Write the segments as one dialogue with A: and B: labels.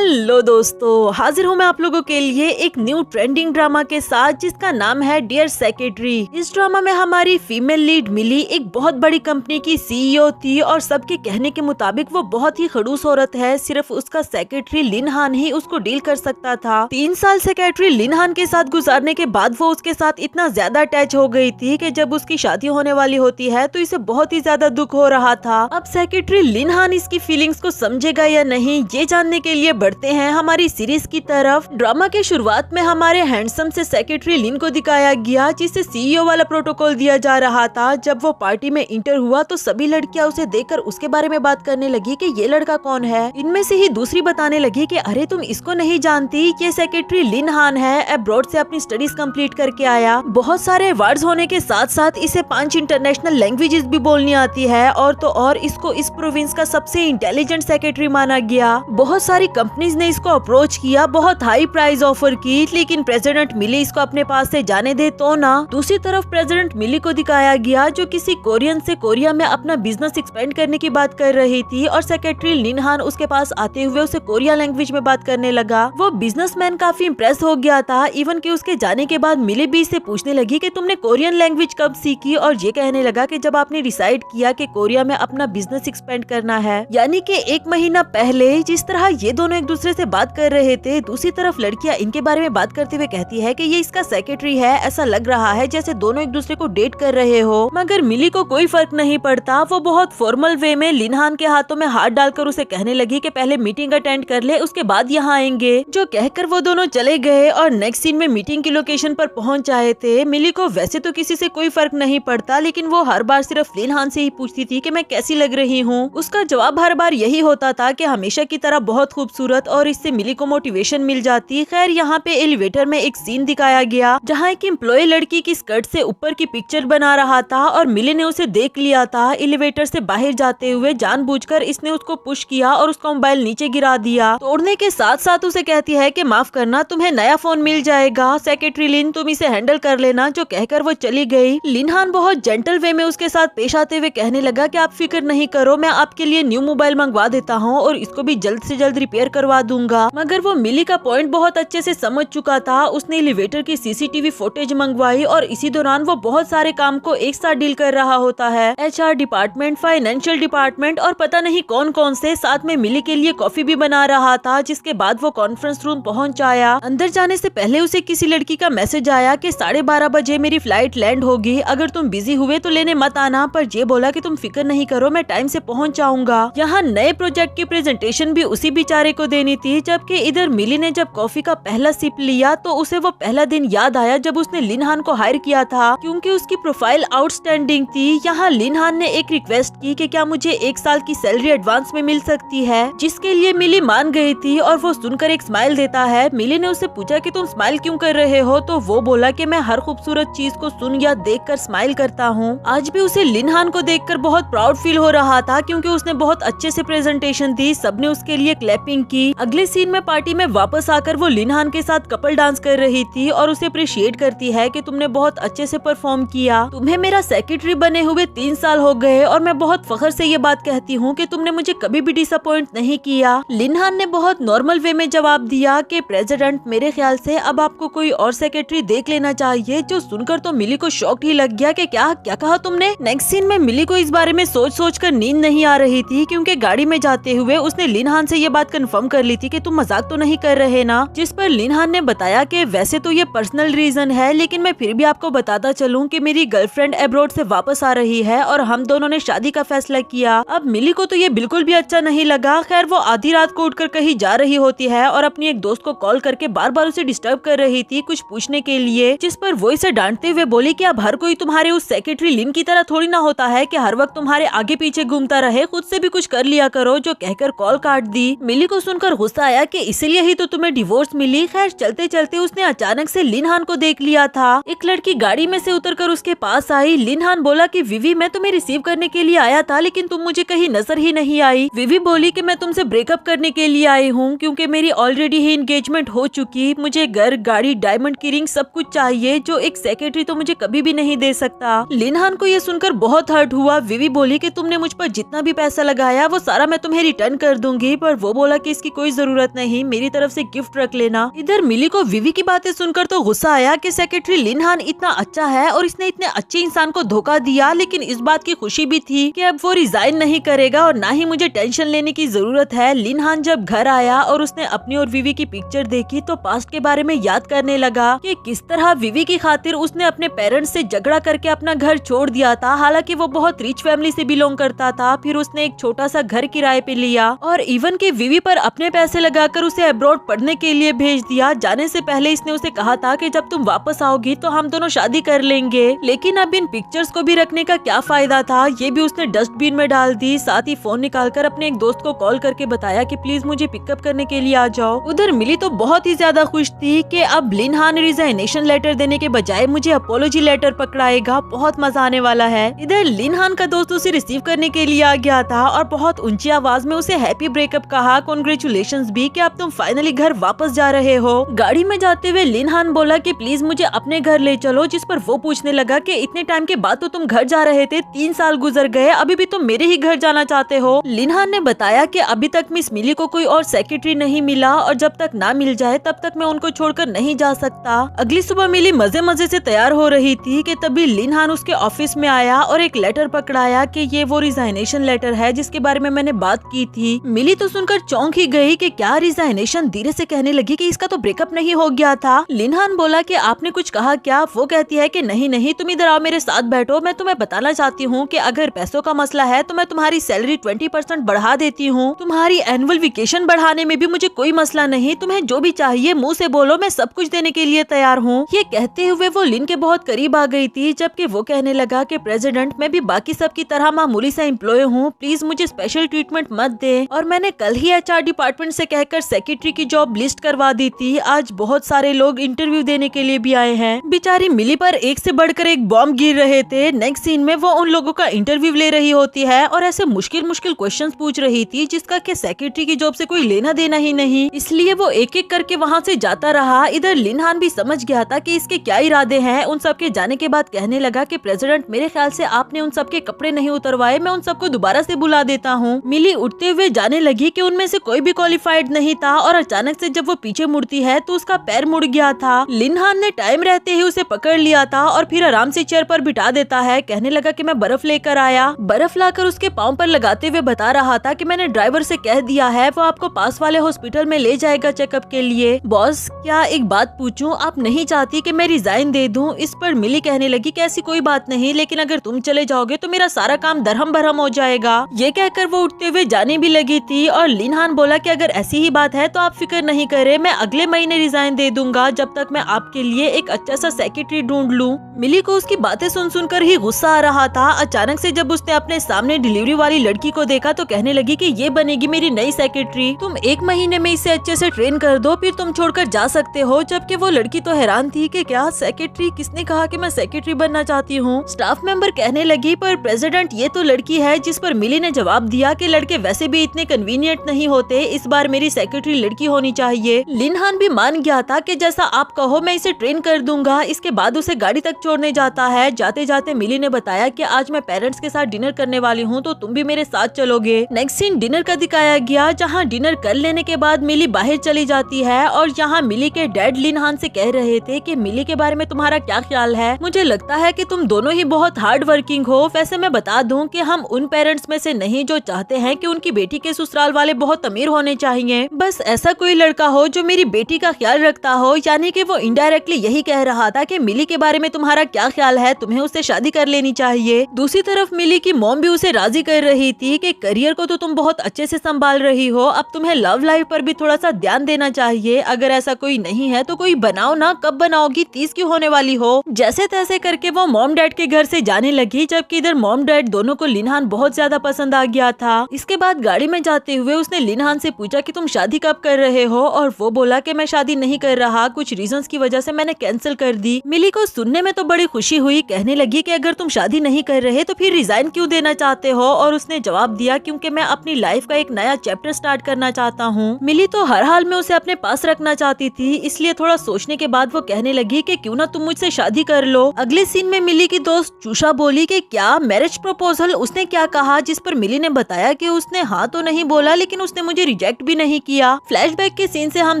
A: Hello दोस्तों, हाजिर हूँ मैं आप लोगों के लिए एक न्यू ट्रेंडिंग ड्रामा के साथ जिसका नाम है डियर सेक्रेटरी। इस ड्रामा में हमारी फीमेल लीड मिली एक बहुत बड़ी कंपनी की सीईओ थी और सबके कहने के मुताबिक वो बहुत ही खड़ूस औरत है। सिर्फ उसका सेक्रेटरी लिन हान ही उसको डील कर सकता था। 3 साल सेक्रेटरी लिन हान के साथ गुजारने के बाद वो उसके साथ इतना ज्यादा अटैच हो गई थी कि जब उसकी शादी होने वाली होती है तो इसे बहुत ही ज्यादा दुख हो रहा था। अब सेक्रेटरी लिन हान इसकी फीलिंग्स को समझेगा या नहीं, ये जानने के लिए बढ़ते हैं हमारी सीरीज की तरफ। ड्रामा के शुरुआत में हमारे हैंडसम से सेक्रेटरी लिन को दिखाया गया जिसे सीईओ वाला प्रोटोकॉल दिया जा रहा था। जब वो पार्टी में इंटर हुआ तो सभी लड़कियां उसे देखकर उसके बारे में बात करने लगी कि ये लड़का कौन है। इनमें से ही दूसरी बताने लगी कि अरे तुम इसको नहीं जानती, ये सेक्रेटरी लिन हान है, अब्रॉड से अपनी स्टडीज कंप्लीट करके आया। बहुत सारे अवार्ड्स होने के साथ साथ इसे 5 इंटरनेशनल लैंग्वेजेस भी बोलनी आती है और तो और इसको इस प्रोविंस का सबसे इंटेलिजेंट सेक्रेटरी माना गया। बहुत सारी कंपनीज ने इसको अप्रोच किया, बहुत हाई प्राइस ऑफर की, लेकिन प्रेसिडेंट मिली इसको अपने पास से जाने दे तो ना। दूसरी तरफ प्रेसिडेंट मिली को दिखाया गया जो किसी कोरियन से कोरिया में अपना बिजनेस एक्सपेंड करने की बात कर रही थी और सेक्रेटरी लिन हान उसके पास आते हुए उसे कोरिया लैंग्वेज में बात करने लगा। वो बिजनेसमैन काफी इम्प्रेस हो गया था। इवन कि उसके जाने के बाद मिली भी इससे पूछने लगी कि तुमने कोरियन लैंग्वेज कब सीखी, और ये कहने लगा कि जब आपने डिसाइड किया कि कोरिया में अपना बिजनेस एक्सपेंड करना है, यानी कि 1 महीना पहले। जिस तरह ये दोनों एक दूसरे से बात कर रहे थे, दूसरी तरफ लड़कियां इनके बारे में बात करते हुए कहती है कि ये इसका सेक्रेटरी है। ऐसा लग रहा है जैसे दोनों एक दूसरे को डेट कर रहे हो। मगर मिली को कोई फर्क नहीं पड़ता। वो बहुत फॉर्मल वे में लिन हान के हाथों में हाथ डालकर उसे कहने लगी कि पहले मीटिंग अटेंड कर ले, उसके बाद यहाँ आएंगे। जो कहकर वो दोनों चले गए और नेक्स्ट सीन में मीटिंग की लोकेशन पर पहुँच जाए थे। मिली को वैसे तो किसी से कोई फर्क नहीं पड़ता, लेकिन वो हर बार सिर्फ लिन हान से ही पूछती थी कि मैं कैसी लग रही हूँ। उसका जवाब हर बार यही होता था कि हमेशा की तरह बहुत खूबसूरत, और इससे मिली को मोटिवेशन मिल जाती। खैर, यहाँ पे एलिवेटर में एक सीन दिखाया गया जहाँ एक एम्प्लॉय लड़की की स्कर्ट से ऊपर की पिक्चर बना रहा था और मिली ने उसे देख लिया था। एलिवेटर से बाहर जाते हुए जानबूझकर इसने उसको पुश किया और उसका मोबाइल नीचे गिरा दिया। तोड़ने के साथ साथ उसे कहती है कि माफ करना, तुम्हें नया फोन मिल जाएगा, सेक्रेटरी लिन तुम इसे हैंडल कर लेना। जो कहकर वो चली गई। लिन हान बहुत जेंटल वे में उसके साथ पेश आते हुए कहने लगा कि आप फिक्र नहीं करो, मैं आपके लिए न्यू मोबाइल मंगवा देता हूँ और इसको भी जल्द से जल्द रिपेयर करवा दूंगा। मगर वो मिली का पॉइंट बहुत अच्छे से समझ चुका था। उसने एलिवेटर की सीसीटीवी फुटेज मंगवाई और इसी दौरान वो बहुत सारे काम को एक साथ डील कर रहा होता है। HR डिपार्टमेंट, फाइनेंशियल डिपार्टमेंट और पता नहीं कौन कौन से। साथ में मिली के लिए कॉफी भी बना रहा था। जिसके बाद वो कॉन्फ्रेंस रूम पहुंच आया। अंदर जाने से पहले उसे किसी लड़की का मैसेज आया कि 12:30 बजे मेरी फ्लाइट लैंड होगी, अगर तुम बिजी हुए तो लेने मत आना। पर ये बोला कि तुम फिक्र नहीं करो, मैं टाइम से पहुंच जाऊंगा। यहाँ नए प्रोजेक्ट की प्रेजेंटेशन भी उसी बेचारे को देनी थी। जबकि इधर मिली ने जब कॉफी का पहला सिप लिया तो उसे वो पहला दिन याद आया जब उसने लिन हान को हायर किया था, क्योंकि उसकी प्रोफाइल आउटस्टैंडिंग थी। यहाँ लिन हान ने एक रिक्वेस्ट की कि क्या मुझे 1 साल की सैलरी एडवांस में मिल सकती है, जिसके लिए मिली मान गई थी और वो सुनकर एक स्माइल देता है। मिली ने उससे पूछा कि तुम स्माइल क्यों कर रहे हो, तो वो बोला कि मैं हर खूबसूरत चीज को सुन या देख कर स्माइल करता हूँ। आज भी उसे लिन हान को देखकर बहुत प्राउड फील हो रहा था, क्योंकि उसने बहुत अच्छे से प्रेजेंटेशन दी। सबने उसके लिए क्लैपिंग की। अगले सीन में पार्टी में वापस आकर वो लिन हान के साथ कपल डांस कर रही थी और उसे अप्रिशिएट करती है कि तुमने बहुत अच्छे से परफॉर्म किया। तुम्हें मेरा सेक्रेटरी बने हुए 3 साल हो गए और मैं बहुत फख्र से ये बात कहती हूँ कि तुमने मुझे कभी भी डिसअपॉइंट नहीं किया। लिन हान ने बहुत नॉर्मल वे में जवाब दिया कि प्रेसिडेंट, मेरे ख्याल से अब आपको कोई और सेक्रेटरी देख लेना चाहिए। जो सुनकर तो मिली को शॉक ही लग गया कि क्या कहा तुमने। नेक्स्ट सीन में मिली को इस बारे में सोच कर नींद नहीं आ रही थी, क्योंकि गाड़ी में जाते हुए उसने लिन हान से ये बात कंफर्म कर ली थी कि तुम मजाक तो नहीं कर रहे ना। जिस पर लिन हान ने बताया कि वैसे तो ये पर्सनल रीजन है, लेकिन मैं फिर भी आपको बताता चलूं कि मेरी गर्लफ्रेंड अब्रॉड से वापस आ रही है और हम दोनों ने शादी का फैसला किया। अब मिली को तो ये बिल्कुल भी अच्छा नहीं लगा। खैर, वो आधी रात को उठकर कहीं जा रही होती है और अपनी एक दोस्त को कॉल करके बार बार उसे डिस्टर्ब कर रही थी कुछ पूछने के लिए। जिस पर वो इसे डांटते हुए बोली कि अब हर कोई तुम्हारे उस सेक्रेटरी लिन की तरह थोड़ी ना होता है कि हर वक्त तुम्हारे आगे पीछे घूमता रहे, खुद से भी कुछ कर लिया करो। जो कहकर कॉल काट दी। मिली को सुनकर गुस्सा आया कि इसीलिए ही तो तुम्हें डिवोर्स मिली। खैर, चलते चलते उसने अचानक से लिन हान को देख लिया था। एक लड़की गाड़ी में से उतरकर उसके पास आई। लिन हान बोला कि विवी, मैं तुम्हें रिसीव करने के लिए आया था, लेकिन तुम मुझे कहीं नजर ही नहीं आई। विवी बोली कि मैं तुमसे ब्रेकअप करने के लिए आई हूँ, क्योंकि मेरी ऑलरेडी ही एंगेजमेंट हो चुकी। मुझे घर, गाड़ी, डायमंड की रिंग सब कुछ चाहिए, जो एक सेक्रेटरी तो मुझे कभी भी नहीं दे सकता। लिन हान को ये सुनकर बहुत हर्ट हुआ। विवी बोली कि तुमने मुझ पर जितना भी पैसा लगाया वो सारा मैं तुम्हें रिटर्न कर दूंगी, पर वो बोला कि इसकी की कोई जरूरत नहीं, मेरी तरफ से गिफ्ट रख लेना। इधर मिली को विवी की बातें सुनकर तो गुस्सा आया कि सेक्रेटरी लिन हान इतना अच्छा है और इसने इतने अच्छे इंसान को धोखा दिया, लेकिन इस बात की खुशी भी थी कि अब वो रिजाइन नहीं करेगा और ना ही मुझे टेंशन लेने की जरूरत है। लिन हान जब घर आया और उसने अपनी और विवी की पिक्चर देखी तो पास्ट के बारे में याद करने लगा कि किस तरह विवी की खातिर उसने अपने पेरेंट्स से झगड़ा करके अपना घर छोड़ दिया था। हालांकि वो बहुत रिच फैमिली से बिलोंग करता था, फिर उसने एक छोटा सा घर किराए पे लिया और इवन के विवी पर अपने पैसे लगाकर उसे अब्रॉड पढ़ने के लिए भेज दिया। जाने से पहले इसने उसे कहा था कि जब तुम वापस आओगी तो हम दोनों शादी कर लेंगे, लेकिन अब इन पिक्चर्स को भी रखने का क्या फायदा था, ये भी उसने डस्टबिन में डाल दी। साथ ही फोन निकालकर अपने एक दोस्त को कॉल करके बताया कि प्लीज मुझे पिकअप करने के लिए आ जाओ। उधर मिली तो बहुत ही ज्यादा खुश थी कि अब लिन हान रिजाइनेशन लेटर देने के बजाय मुझे अपोलॉजी लेटर पकड़ाएगा, बहुत मजा आने वाला है। इधर लिन हान का दोस्त उसे रिसीव करने के लिए आ गया था और बहुत ऊंची आवाज में उसे हैप्पी ब्रेकअप कहा, कांग्रेचुलेशंस भी कि अब तुम फाइनली घर वापस जा रहे हो। गाड़ी में जाते हुए लिन हान बोला कि प्लीज मुझे अपने घर ले चलो, जिस पर वो पूछने लगा कि इतने टाइम के बाद तो तुम घर जा रहे थे, 3 साल गुजर गए, अभी भी तुम मेरे ही घर जाना चाहते हो। लिन हान ने बताया कि अभी तक मिस मिली को कोई और सेक्रेटरी नहीं मिला और जब तक ना मिल जाए तब तक मैं उनको छोड़कर नहीं जा सकता। अगली सुबह मिली मजे मजे से तैयार हो रही थी कि तभी लिन हान उसके ऑफिस में आया और एक लेटर पकड़ाया कि ये वो रिजाइनेशन लेटर है जिसके बारे में मैंने बात की थी। मिली तो सुनकर चौंक ही गई कि क्या रिजाइनेशन। धीरे से कहने लगी कि इसका तो ब्रेकअप नहीं हो गया था। लिन हान बोला कि आपने कुछ कहा क्या? वो कहती है कि नहीं नहीं, तुम इधर आओ, मेरे साथ बैठो, मैं तुम्हें बताना चाहती हूँ कि अगर पैसों का मसला है तो मैं तुम्हारी सैलरी 20% बढ़ा देती हूँ, तुम्हारी एनुअल वेकेशन बढ़ाने में भी मुझे कोई मसला नहीं, तुम्हें जो भी चाहिए मुंह से बोलो, मैं सब कुछ देने के लिए तैयार हूँ। ये कहते हुए वो लिन के बहुत करीब आ गई थी, जबकि वो कहने लगा कि प्रेसिडेंट, मैं भी बाकी सब की तरह मामूली सा एम्प्लॉय हूँ, प्लीज मुझे स्पेशल ट्रीटमेंट मत दे। और मैंने कल ही HR डिपार्टमेंट से कहकर सेक्रेटरी की जॉब लिस्ट करवा दी थी। आज बहुत सारे लोग इंटरव्यू देने के लिए भी आए हैं। बेचारी मिली पर एक से बढ़कर एक बॉम्ब गिर रहे थे। नेक्स्ट सीन में वो उन लोगों का इंटरव्यू ले रही होती है और ऐसे मुश्किल मुश्किल क्वेश्चंस पूछ रही थी जिसका कि सेक्रेटरी की जॉब से कोई लेना देना ही नहीं, इसलिए वो एक एक करके वहाँ से जाता रहा। इधर लिन हान भी समझ गया था कि इसके क्या इरादे हैं। उन सब के जाने के बाद कहने लगा कि प्रेसिडेंट, मेरे ख्याल से आपने उन सब के कपड़े नहीं उतरवाए, मैं उन सबको दोबारा से बुला देता हूँ। मिली उठते हुए जाने लगी कि उनमें से कोई भी क्वालिफाइड नहीं था और अचानक से जब वो पीछे मुड़ती है तो उसका पैर मुड़ गया था। लिन हान ने टाइम रहते ही उसे पकड़ लिया था और फिर आराम से चेयर पर बिठा देता है। कहने लगा कि मैं बर्फ लेकर आया। बर्फ लाकर उसके पाँव पर लगाते हुए बता रहा था कि मैंने ड्राइवर से कह दिया है, वो आपको पास वाले हॉस्पिटल में ले जाएगा चेकअप के लिए। बॉस, क्या एक बात पूछूं, आप नहीं चाहती कि मैं रिजाइन दे दूं? इस पर मिली कहने लगी कि ऐसी कोई बात नहीं, लेकिन अगर तुम चले जाओगे तो मेरा सारा काम दरहम बरहम हो जाएगा। ये कहकर वो उठते हुए जाने भी लगी थी और लिन हान बोला कि अगर ऐसी ही बात है तो आप फिक्र नहीं करे, मैं अगले महीने रिजाइन दे दूंगा जब तक मैं आपके लिए एक अच्छा सा सेक्रेटरी ढूंढ लूं। मिली को उसकी बातें सुन सुनकर ही गुस्सा आ रहा था। अचानक से जब उसने अपने सामने डिलीवरी वाली लड़की को देखा तो कहने लगी कि ये बनेगी मेरी नई सेक्रेटरी, तुम 1 महीने में इसे अच्छे से ट्रेन कर दो, फिर तुम छोड़कर जा सकते हो। जबकि वो लड़की तो हैरान थी कि क्या सेक्रेटरी, किसने कहा कि मैं सेक्रेटरी बनना चाहती हूँ? स्टाफ मेंबर कहने लगी, पर प्रेसिडेंट, ये तो लड़की है। जिस पर मिली ने जवाब दिया कि लड़के वैसे भी इतने कन्वीनियंट नहीं होते, इस बार मेरी सेक्रेटरी लड़की होनी चाहिए। लिन हान भी मान गया था कि जैसा आप कहो मैं इसे ट्रेन कर दूंगा। इसके बाद उसे गाड़ी तक छोड़ने जाता है। जाते जाते मिली ने बताया कि आज मैं पेरेंट्स के साथ डिनर करने वाली हूँ, तो तुम भी मेरे साथ चलोगे। नेक्स्ट सीन डिनर का दिखाया गया, जहाँ डिनर कर लेने के बाद मिली बाहर चली जाती है और यहाँ मिली के डैड लिन हान से कह रहे थे कि मिली के बारे में तुम्हारा क्या ख्याल है? मुझे लगता है कि तुम दोनों ही बहुत हार्ड वर्किंग हो। वैसे मैं बता दूं कि हम उन पेरेंट्स में से नहीं जो चाहते हैं कि उनकी बेटी के ससुराल वाले बहुत अमीर होने चाहिए। बस ऐसा कोई लड़का हो जो मेरी बेटी का ख्याल रखता हो। यानी कि वो इनडायरेक्टली यही कह रहा था कि मिली के बारे में तुम्हारा क्या ख्याल है, तुम्हें उससे शादी कर लेनी चाहिए। दूसरी तरफ मिली की मॉम भी उसे राजी कर रही थी कि करियर को तो तुम बहुत अच्छे से संभाल रही हो, अब तुम्हें लव लाइफ पर भी थोड़ा सा ध्यान देना चाहिए। अगर ऐसा कोई नहीं है तो कोई बनाओ ना, कब बनाओगी, 30 क्यों होने वाली हो? जैसे तैसे करके वो मॉम डैड के घर से जाने लगी, जबकि इधर मॉम डैड दोनों को लिन हान बहुत ज्यादा पसंद आ गया था। इसके बाद गाड़ी में जाते हुए उसने लिन हान से पूछा कि तुम शादी कब कर रहे हो, और वो बोला कि मैं शादी नहीं कर रहा, कुछ रीजंस की वजह से मैंने कैंसिल कर दी। मिली को सुनने में तो बड़ी खुशी हुई। कहने लगी कि अगर तुम शादी नहीं कर रहे तो फिर रिजाइन क्यों देना चाहते हो? और उसने जवाब दिया, क्योंकि मैं अपनी लाइफ का एक नया चैप्टर स्टार्ट करना चाहता हूँ। मिली तो हर हाल में उसे अपने पास रखना चाहती थी, इसलिए थोड़ा सोचने के बाद वो कहने लगी कि क्यों ना तुम मुझसे शादी कर लो। अगले सीन में मिली की दोस्त चूषा बोली कि क्या मैरिज प्रपोजल? उसने क्या कहा? जिस पर मिली ने बताया कि उसने हाँ तो नहीं बोला, लेकिन उसने मुझे रिजेक्ट भी नहीं किया। फ्लैशबैक के सीन से हम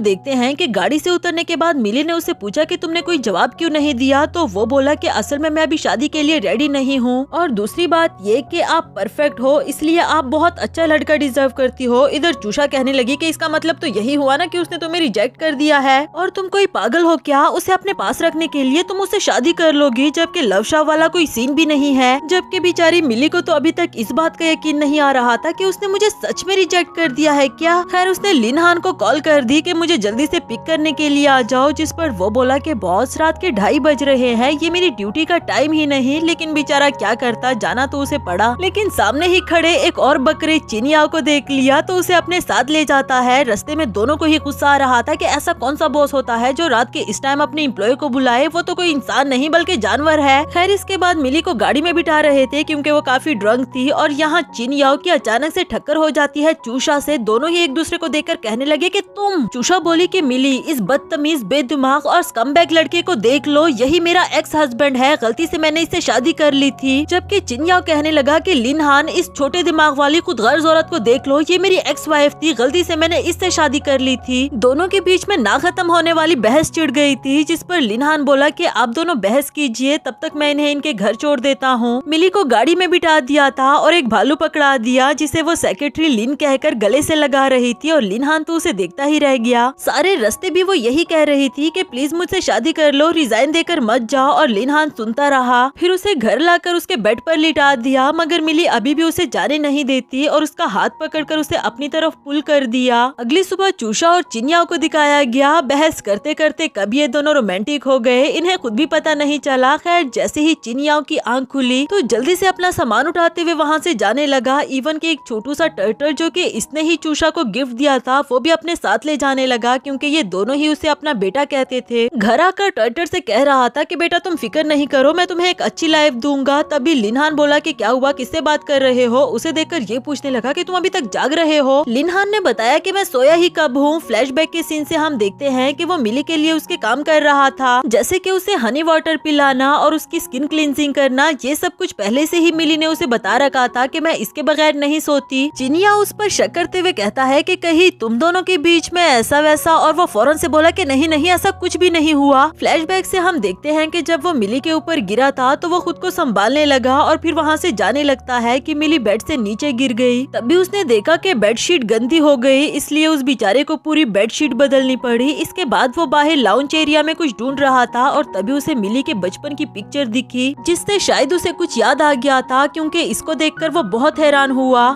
A: देखते हैं कि गाड़ी से उतरने के बाद मिली ने उससे पूछा कि तुमने कोई जवाब क्यों नहीं दिया, तो वो बोला कि असल में मैं अभी शादी के लिए रेडी नहीं हूँ, और दूसरी बात ये कि आप परफेक्ट हो इसलिए आप बहुत अच्छा लड़का डिजर्व करती हो। इधर चूषा कहने लगी कि इसका मतलब तो यही हुआ ना कि उसने तुम्हें रिजेक्ट कर दिया है, और तुम कोई पागल हो क्या, उसे अपने पास रखने के लिए तुम उससे शादी कर लोगी, जबकि लव शॉप वाला कोई सीन भी नहीं है। जबकि बेचारी मिली को तो अभी तक इस बात का यकीन नहीं आ रहा था कि उसने मुझे सच में रिजेक्ट कर दिया है क्या। खैर उसने लिन हान को कॉल कर दी कि मुझे जल्दी से पिक करने के लिए आ जाओ, जिस पर वो बोला कि बॉस रात के 2:30 बज रहे हैं, ये मेरी ड्यूटी का टाइम ही नहीं। लेकिन बेचारा क्या करता, जाना तो उसे पड़ा। लेकिन सामने ही खड़े एक और बकरे चिनियाओ को देख लिया तो उसे अपने साथ ले जाता है। रास्ते में दोनों को ही गुस्सा आ रहा था कि ऐसा कौन सा बॉस होता है जो रात के इस टाइम अपने एम्प्लॉय को बुलाए, वो तो कोई इंसान नहीं बल्कि जानवर है। खैर इसके बाद मिली को गाड़ी में बिठा रहे थे क्योंकि वो काफी ड्रंक थी, और यहाँ चिनियाओ की अचानक से टक्कर हो जाती है चूषा से। दोनों ही एक दूसरे को देखकर कहने लगे कि तुम। चूषा बोली कि मिली, इस बदतमीज बेदिमाग और स्कमबैग लड़के को देख लो, यही मेरा एक्स हस्बैंड है, गलती से मैंने इससे शादी कर ली थी। जबकि चिनियाओ कहने लगा कि लिन हान, इस छोटे दिमाग वाली खुद गर्ज औरत को देख लो, ये मेरी एक्स वाइफ थी, गलती से मैंने इससे शादी कर ली थी। दोनों के बीच में ना खत्म होने वाली बहस छिड़ गई थी, जिस पर लिन हान बोला कि आप दोनों बहस कीजिए, तब तक मैं इन्हें इनके घर छोड़ देता हूँ। मिली को गाड़ी में बिठा दिया था और एक भालू पकड़ा दिया जिसे वो सेक्रेटरी लिन कहकर गले से लगा रही थी, और लिन हान तो उसे देखता ही रह गया। सारे रास्ते भी वो यही कह रही थी कि प्लीज मुझसे शादी कर लो, रिजाइन देकर मत जाओ, और लिन हान सुनता रहा। फिर उसे घर लाकर उसके बेड पर लिटा दिया, मगर मिली अभी भी उसे जाने नहीं देती और उसका हाथ पकड़कर उसे अपनी तरफ पुल कर दिया। अगली सुबह चूषा और चिनियाओ को दिखाया गया। बहस करते करते कब ये दोनों रोमांटिक हो गए इन्हें खुद भी पता नहीं चला। खैर जैसे ही चिनियाओ की आंख खुली तो जल्दी से अपना सामान उठाते हुए वहाँ से जाने लगा। इवन कि एक छोटू सा टर्टल जो कि इसने ही चूषा को गिफ्ट दिया था वो भी अपने साथ ले जाने लगा, क्योंकि ये दोनों ही उसे अपना बेटा कहते थे। घर आकर टर्टल से कह रहा था कि बेटा तुम फिक्र नहीं करो, मैं तुम्हें एक अच्छी लाइफ दूंगा। तभी लिन हान बोला कि क्या हुआ, किससे बात कर रहे हो। उसे देखकर ये पूछने लगा कि तुम अभी तक जाग रहे हो। लिन हान ने बताया कि मैं सोया ही कब हूँ। फ्लैशबैक के सीन से हम देखते हैं कि वो मिली के लिए उसके काम कर रहा था, जैसे कि उसे हनी वाटर पिलाना और उसकी स्किन क्लींजिंग करना। ये सब कुछ पहले से ही मिली ने उसे बता रखा था कि मैं इसके बगैर नहीं सोती। चिनिया उस पर शक करते हुए कहता है कि कहीं तुम दोनों के बीच में ऐसा वैसा, और वो फौरन से बोला कि नहीं नहीं ऐसा कुछ भी नहीं हुआ। फ्लैशबैक से हम देखते हैं कि जब वो मिली के ऊपर गिरा था तो वो खुद को संभालने लगा और फिर वहाँ से जाने लगता है कि मिली बेड से नीचे गिर गई। तभी उसने देखा कि बेडशीट गंदी हो गई, इसलिए उस बेचारे को पूरी बेडशीट बदलनी पड़ी। इसके बाद वो बाहर लाउंज एरिया में कुछ ढूंढ रहा था और तभी उसे मिली के बचपन की पिक्चर दिखी, जिससे शायद उसे कुछ याद आ गया था, क्योंकि इसको देखकर वो बहुत हैरान हुआ।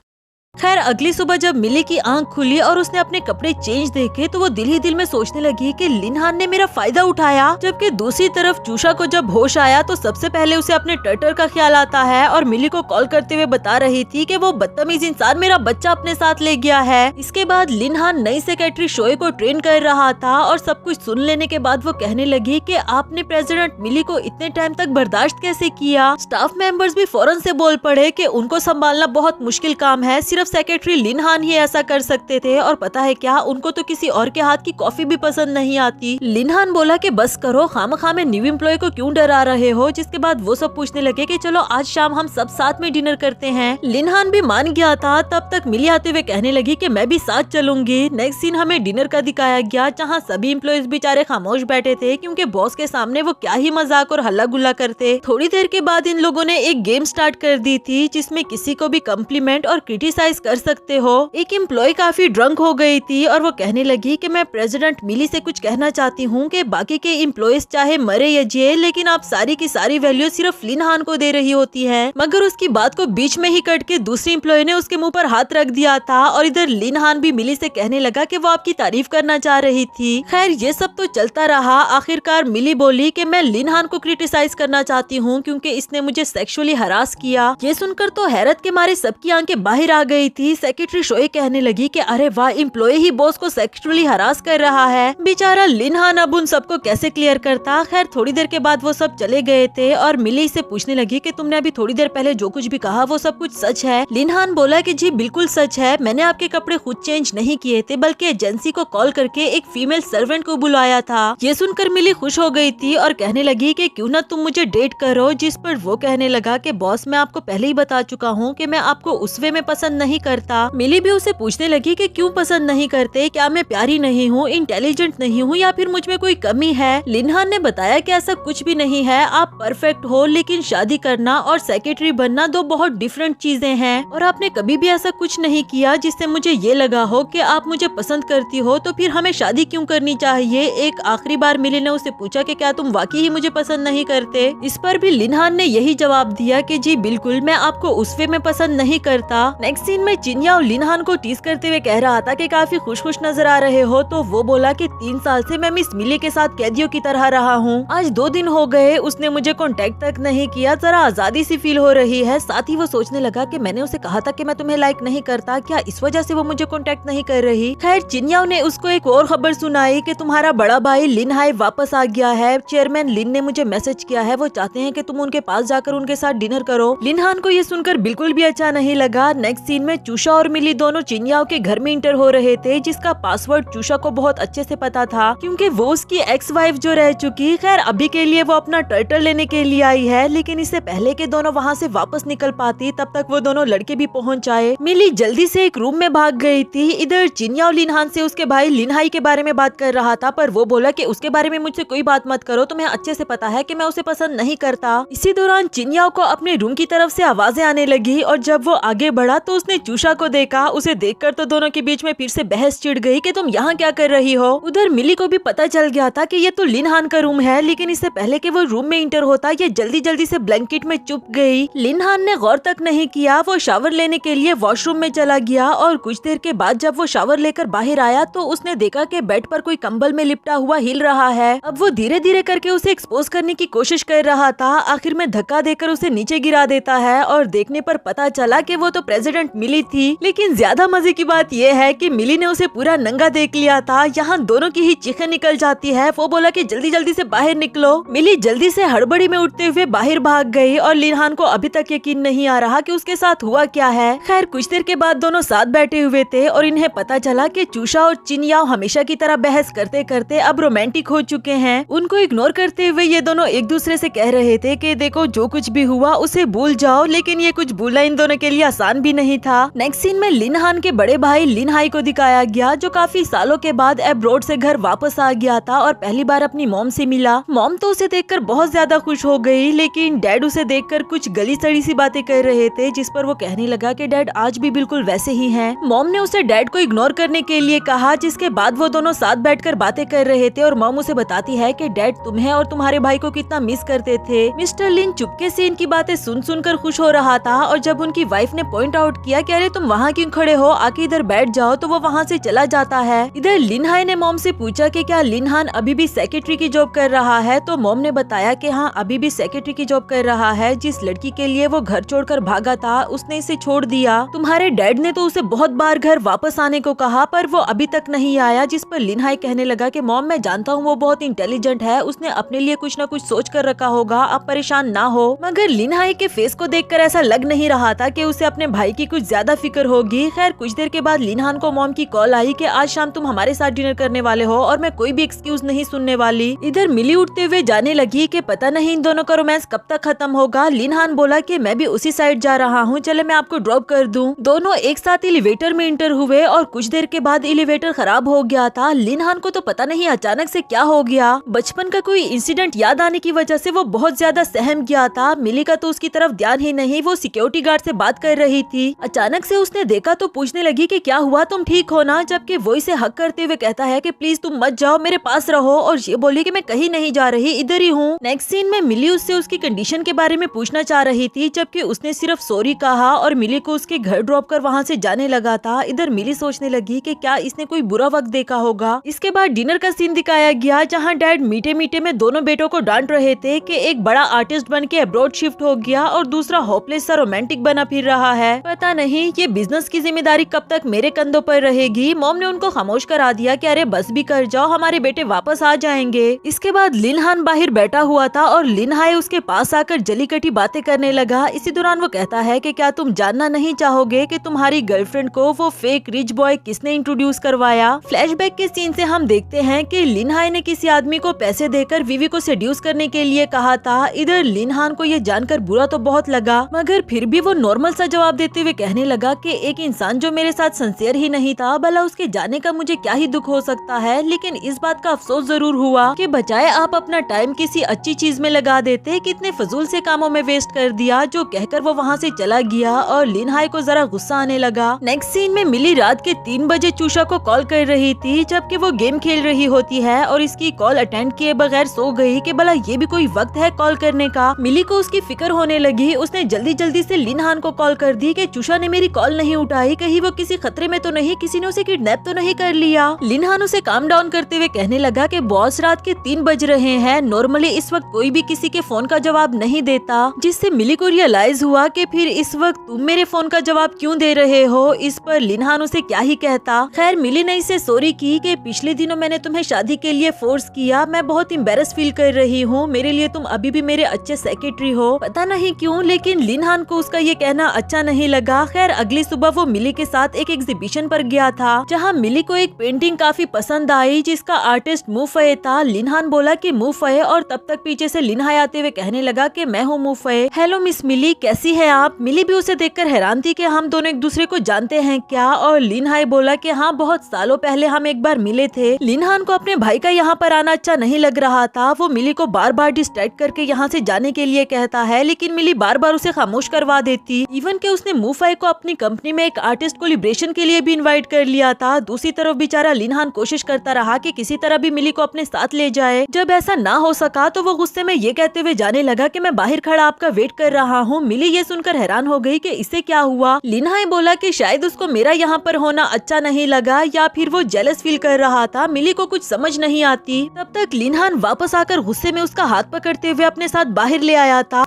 A: खैर अगली सुबह जब मिली की आंख खुली और उसने अपने कपड़े चेंज देखे तो वो दिल ही दिल में सोचने लगी कि लिन हान ने मेरा फायदा उठाया। जबकि दूसरी तरफ चूषा को जब होश आया तो सबसे पहले उसे अपने टर्टर का ख्याल आता है और मिली को कॉल करते हुए बता रही थी कि वो बदतमीज इंसान मेरा बच्चा अपने साथ ले गया है। इसके बाद लिन हान नई सेक्रेटरी शोए को ट्रेन कर रहा था और सब कुछ सुन लेने के बाद वो कहने लगी कि आपने प्रेसिडेंट मिली को इतने टाइम तक बर्दाश्त कैसे किया। स्टाफ मेंबर्स भी फौरन से बोल पड़े कि उनको संभालना बहुत मुश्किल काम है, सिर्फ सेक्रेटरी लिन हान ही ऐसा कर सकते थे, और पता है क्या, उनको तो किसी और के हाथ की कॉफी भी पसंद नहीं आती। लिन हान बोला कि बस करो, खामखा में न्यू एम्प्लॉय को क्यों डरा रहे हो। जिसके बाद वो सब पूछने लगे कि चलो आज शाम हम सब साथ में डिनर करते हैं। लिन हान भी मान गया था। तब तक मिली आते हुए कहने लगी कि मैं भी साथ चलूंगी। नेक्स्ट सीन हमें डिनर का दिखाया गया, जहाँ सभी एम्प्लॉयज बेचारे खामोश बैठे थे, क्योंकि बॉस के सामने वो क्या ही मजाक और हल्ला गुल्ला करते। थोड़ी देर के बाद इन लोगों ने एक गेम स्टार्ट कर दी थी, जिसमें किसी को भी कम्प्लीमेंट और क्रिटिसाइज कर सकते हो। एक एम्प्लॉय काफी ड्रंक हो गई थी और वो कहने लगी कि मैं प्रेसिडेंट मिली से कुछ कहना चाहती हूँ कि बाकी के एम्प्लॉयज चाहे मरे या जिए, लेकिन आप सारी की सारी वैल्यू सिर्फ लिन हान को दे रही होती है। मगर उसकी बात को बीच में ही कट के दूसरी एम्प्लॉय ने उसके मुंह पर हाथ रख दिया था और इधर लिन हान भी मिली से कहने लगा कि वो आपकी तारीफ करना चाह रही थी। खैर ये सब तो चलता रहा। आखिरकार मिली बोली कि मैं लिन हान को क्रिटिसाइज करना चाहती हूँ क्योंकि इसने मुझे सेक्सुअली हरास किया। ये सुनकर तो हैरत के मारे सबकी आंखें बाहर आ गई थी। सेक्रेटरी शोए कहने लगी कि अरे वाह, एम्प्लॉय ही बॉस को सेक्सुअली हरास कर रहा है। बेचारा लिन हान अब उन सबको कैसे क्लियर करता। खैर थोड़ी देर के बाद वो सब चले गए थे और मिली से पूछने लगी कि तुमने अभी थोड़ी देर पहले जो कुछ भी कहा वो सब कुछ सच है। लिन हान बोला कि जी बिल्कुल सच है, मैंने आपके कपड़े खुद चेंज नहीं किए थे, बल्कि एजेंसी को कॉल करके एक फीमेल सर्वेंट को बुलाया था। ये सुनकर मिली खुश हो गई थी और कहने लगी कि क्यों ना तुम मुझे डेट करो। जिस पर वो कहने लगा कि बॉस मैं आपको पहले ही बता चुका हूँ कि मैं आपको उस वे में पसंद नहीं नहीं करता। मिली भी उसे पूछने लगी कि क्यों पसंद नहीं करते, क्या मैं प्यारी नहीं हूँ, इंटेलिजेंट नहीं हूँ या फिर मुझ में कोई कमी है। लिनहान ने बताया कि ऐसा कुछ भी नहीं है, आप परफेक्ट हो, लेकिन शादी करना और सेक्रेटरी बनना दो बहुत डिफरेंट चीजें हैं और आपने कभी भी ऐसा कुछ नहीं किया जिससे मुझे ये लगा हो कि आप मुझे पसंद करती हो, तो फिर हमें शादी क्यों करनी चाहिए। एक आखिरी बार मिली ने उसे पूछा कि क्या तुम वाकई ही मुझे पसंद नहीं करते। इस पर भी लिनहान ने यही जवाब दिया कि जी बिल्कुल, मैं आपको उस वे में पसंद नहीं करता। नेक्स्ट सीन में चिन्याओ लिनहान को टीज करते हुए कह रहा था कि काफी खुश खुश नजर आ रहे हो, तो वो बोला कि 3 साल से मैं मिस मिली के साथ कैदियों की तरह रहा हूँ। आज 2 दिन हो गए, उसने मुझे कांटेक्ट तक नहीं किया, जरा आजादी सी फील हो रही है। साथ ही वो सोचने लगा कि मैंने उसे कहा था कि मैं तुम्हें लाइक नहीं करता, क्या इस वजह से वो मुझे कांटेक्ट नहीं कर रही। खैर चिन्याओ ने उसको एक और खबर सुनाई कि तुम्हारा बड़ा भाई लिन हाई वापस आ गया है, चेयरमैन लिन ने मुझे मैसेज किया है, वो चाहते हैं कि तुम उनके पास जाकर उनके साथ डिनर करो। लिनहान को ये सुनकर बिल्कुल भी अच्छा नहीं लगा। नेक्स्ट सीन में चूषा और मिली दोनों चिन्याओ के घर में इंटर हो रहे थे, जिसका पासवर्ड चूषा को बहुत अच्छे से पता था क्योंकि वो उसकी एक्स वाइफ जो रह चुकी। खैर अभी के लिए वो अपना टर्टल लेने के लिए आई है, लेकिन इससे पहले के दोनों वहाँ से वापस निकल पाती तब तक वो दोनों लड़के भी पहुँच आए। मिली जल्दी से एक रूम में भाग गई थी। इधर चिन्याओ लिनहान से उसके भाई लिनहाई के बारे में बात कर रहा था, पर वो बोला कि उसके बारे में मुझसे कोई बात मत करो, तुम्हें अच्छे से पता है कि मैं उसे पसंद नहीं करता। इसी दौरान चिन्याओ को अपने रूम की तरफ से आवाजें आने लगी और जब वो आगे बढ़ा तो उसने चूषा को देखा। उसे देखकर तो दोनों के बीच में फिर से बहस छिड़ गई कि तुम यहाँ क्या कर रही हो। उधर मिली को भी पता चल गया था कि ये तो लिनहान का रूम है, लेकिन इससे पहले कि वो रूम में इंटर होता ये जल्दी जल्दी से ब्लैंकेट में चुप गई। लिनहान ने गौर तक नहीं किया, वो शावर लेने के लिए वॉशरूम में चला गया और कुछ देर के बाद जब वो शावर लेकर बाहर आया तो उसने देखा कि बेड पर कोई कंबल में लिपटा हुआ हिल रहा है। अब वो धीरे धीरे करके उसे एक्सपोज करने की कोशिश कर रहा था, आखिर में धक्का देकर उसे नीचे गिरा देता है और देखने पर पता चला कि वो तो प्रेसिडेंट मिली थी। लेकिन ज्यादा मजे की बात ये है कि मिली ने उसे पूरा नंगा देख लिया था। यहाँ दोनों की ही चीखें निकल जाती है। वो बोला कि जल्दी जल्दी से बाहर निकलो। मिली जल्दी से हड़बड़ी में उठते हुए बाहर भाग गई और लिनहान को अभी तक यकीन नहीं आ रहा कि उसके साथ हुआ क्या है। खैर कुछ देर के बाद दोनों साथ बैठे हुए थे और इन्हें पता चला कि चूषा और चिन्याओ हमेशा की तरह बहस करते करते अब रोमांटिक हो चुके हैं। उनको इग्नोर करते हुए ये दोनों एक दूसरे से कह रहे थे कि देखो जो कुछ भी हुआ उसे भूल जाओ, लेकिन ये कुछ भूलना इन दोनों के लिए आसान भी नहीं था। नेक्स्ट सीन में लिनहान के बड़े भाई लिनहाई को दिखाया गया, जो काफी सालों के बाद अब्रॉड से घर वापस आ गया था और पहली बार अपनी मॉम से मिला। मॉम तो उसे देखकर बहुत ज्यादा खुश हो गई, लेकिन डैड उसे देखकर कुछ गली सड़ी सी बातें कर रहे थे, जिस पर वो कहने लगा कि डैड आज भी बिल्कुल वैसे ही हैं। मॉम ने उसे डैड को इग्नोर करने के लिए कहा, जिसके बाद वो दोनों साथ बैठकर बातें कर रहे थे और मॉम उसे बताती है कि डैड तुम्हें और तुम्हारे भाई को कितना मिस करते थे। मिस्टर लिन चुपके से इनकी बातें सुन सुनकर खुश हो रहा था और जब उनकी वाइफ ने पॉइंट आउट किया कि अरे तुम वहाँ क्यों खड़े हो, आके इधर बैठ जाओ, तो वो वहाँ से चला जाता है। इधर लिनहाई ने मॉम से पूछा कि क्या लिनहान अभी भी सेक्रेटरी की जॉब कर रहा है, तो मॉम ने बताया कि हाँ अभी भी सेक्रेटरी की जॉब कर रहा है। जिस लड़की के लिए वो घर छोड़कर भागा था उसने इसे छोड़ दिया। तुम्हारे डैड ने तो उसे बहुत बार घर वापस आने को कहा पर वो अभी तक नहीं आया। जिस पर लिनहाई कहने लगा कि मॉम मैं जानता हूँ वो बहुत इंटेलिजेंट है, उसने अपने लिए कुछ न कुछ सोच कर रखा होगा, आप परेशान ना हो। मगर लिनहाई के फेस को देखकर ऐसा लग नहीं रहा था कि उसे अपने भाई की कुछ ज्यादा फिक्र होगी। खैर कुछ देर के बाद लिनहान को मॉम की कॉल आई कि आज शाम तुम हमारे साथ डिनर करने वाले हो और मैं कोई भी एक्सक्यूज नहीं सुनने वाली। इधर मिली उठते हुए जाने लगी कि पता नहीं इन दोनों का रोमांस कब तक खत्म होगा। लिनहान बोला कि मैं भी उसी साइड जा रहा हूँ, चले मैं आपको ड्रॉप कर दूं। दोनों एक साथ एलिवेटर में इंटर हुए और कुछ देर के बाद एलिवेटर खराब हो गया था। लिनहान को तो पता नहीं अचानक से क्या हो गया, बचपन का कोई इंसिडेंट याद आने की वजह से वो बहुत ज्यादा सहम गया था। मिली का तो उसकी तरफ ध्यान ही नहीं, वो सिक्योरिटी गार्ड से बात कर रही थी। अचानक से उसने देखा तो पूछने लगी कि क्या हुआ, तुम ठीक हो ना, जबकि वो इसे हक करते हुए कहता है कि प्लीज तुम मत जाओ, मेरे पास रहो, और ये बोली कि मैं कहीं नहीं जा रही, इधर ही हूँ। नेक्स्ट सीन में मिली उससे उसकी कंडीशन के बारे में पूछना चाह रही थी, जबकि उसने सिर्फ सॉरी कहा और मिली को उसके घर ड्रॉप कर वहाँ से जाने लगा था। इधर मिली सोचने लगी कि क्या इसने कोई बुरा वक्त देखा होगा। इसके बाद डिनर का सीन दिखाया गया, जहाँ डैड मीठे मीठे में दोनों बेटों को डांट रहे थे कि एक बड़ा आर्टिस्ट बन के अब्रॉड शिफ्ट हो गया और दूसरा होपलेस सा रोमांटिक बना फिर रहा है। पता नहीं ये बिजनेस की जिम्मेदारी कब तक मेरे कंधों पर रहेगी। मॉम ने उनको खामोश करा दिया कि अरे बस भी कर जाओ, हमारे बेटे वापस आ जाएंगे। इसके बाद लिनहान बाहर बैठा हुआ था और लिनहाई उसके पास आकर जली कटी बातें करने लगा। इसी दौरान वो कहता है कि क्या तुम जानना नहीं चाहोगे कि तुम्हारी गर्लफ्रेंड को वो फेक रिच बॉय किसने इंट्रोड्यूस करवाया। फ्लैशबैक के सीन से हम देखते हैं कि लिनहाई ने किसी आदमी को पैसे देकर विवी को सेड्यूस करने के लिए कहा था। इधर लिनहान को ये जानकर बुरा तो बहुत लगा, मगर फिर भी वो नॉर्मल सा जवाब देते हुए कहने कहने लगा कि एक इंसान जो मेरे साथ सिंसियर ही नहीं था, भला उसके जाने का मुझे क्या ही दुख हो सकता है। लेकिन इस बात का अफसोस जरूर हुआ कि बजाय आप अपना टाइम किसी अच्छी चीज में लगा देते, कितने फजूल से कामों में वेस्ट कर दिया। जो कहकर वो वहाँ से चला गया और लिन हाई को जरा गुस्सा आने लगा। नेक्स्ट सीन में मिली रात के 3 बजे चूशा को कॉल कर रही थी, जबकि वो गेम खेल रही होती है और इसकी कॉल अटेंड किए बगैर सो गई कि भला ये भी कोई वक्त है कॉल करने का। मिली को उसकी फिक्र होने लगी। उसने जल्दी जल्दी से लिन हान को कॉल कर दी कि चूशा ने मेरी कॉल नहीं उठाई, कहीं वो किसी खतरे में तो नहीं, किसी ने उसे किडनैप तो नहीं कर लिया। लिन हान उसे काम डाउन करते हुए कहने लगा कि बॉस रात के 3 बज रहे हैं, नॉर्मली इस वक्त कोई भी किसी के फोन का जवाब नहीं देता। जिससे मिली को रियलाइज हुआ कि फिर इस वक्त तुम मेरे फोन का जवाब क्यों दे रहे हो। इस पर लिन हान उसे क्या ही कहता। खैर मिली ने इसे सॉरी की कि पिछले दिनों मैंने तुम्हें शादी के लिए फोर्स किया, मैं बहुत एम्बेरस फील कर रही हूँ, मेरे लिए तुम अभी भी मेरे अच्छे सेक्रेटरी हो। पता नहीं क्यों लेकिन लिन हान को उसका ये कहना अच्छा नहीं लगा। खैर अगली सुबह वो मिली के साथ एक एग्जीबिशन पर गया था, जहाँ मिली को एक पेंटिंग काफी पसंद आई जिसका आर्टिस्ट मुफे था। लिन हान बोला कि मुफे, और तब तक पीछे से लिन हाई आते हुए कहने लगा कि मैं हूँ मुफे। हेलो मिस मिली, कैसी है आप। मिली भी उसे देखकर हैरान थी कि हम दोनों एक दूसरे को जानते हैं क्या। और लिन हाई बोला कि हाँ, बहुत सालों पहले हम एक बार मिले थे। लिन हान को अपने भाई का यहाँ पर आना अच्छा नहीं लग रहा था। वो मिली को बार बार डिस्ट्रैक्ट करके यहाँ से जाने के लिए कहता है, लेकिन मिली बार बार उसे खामोश करवा देती। इवन के उसने मुफे को अपनी कंपनी में एक आर्टिस्ट कोलिब्रेशन के लिए भी इनवाइट कर लिया था। दूसरी तरफ बेचारा लिन हान कोशिश करता रहा कि किसी तरह भी मिली को अपने साथ ले जाए। जब ऐसा ना हो सका तो वो गुस्से में ये कहते हुए जाने लगा कि मैं बाहर खड़ा आपका वेट कर रहा हूँ। मिली ये सुनकर हैरान हो गई कि इससे क्या हुआ। लिन हाई बोला कि शायद उसको मेरा यहाँ पर होना अच्छा नहीं लगा या फिर वो जेलस फील कर रहा था। मिली को कुछ समझ नहीं आती। तब तक लिन हान वापस आकर गुस्से में उसका हाथ पकड़ते हुए अपने साथ बाहर ले आया था।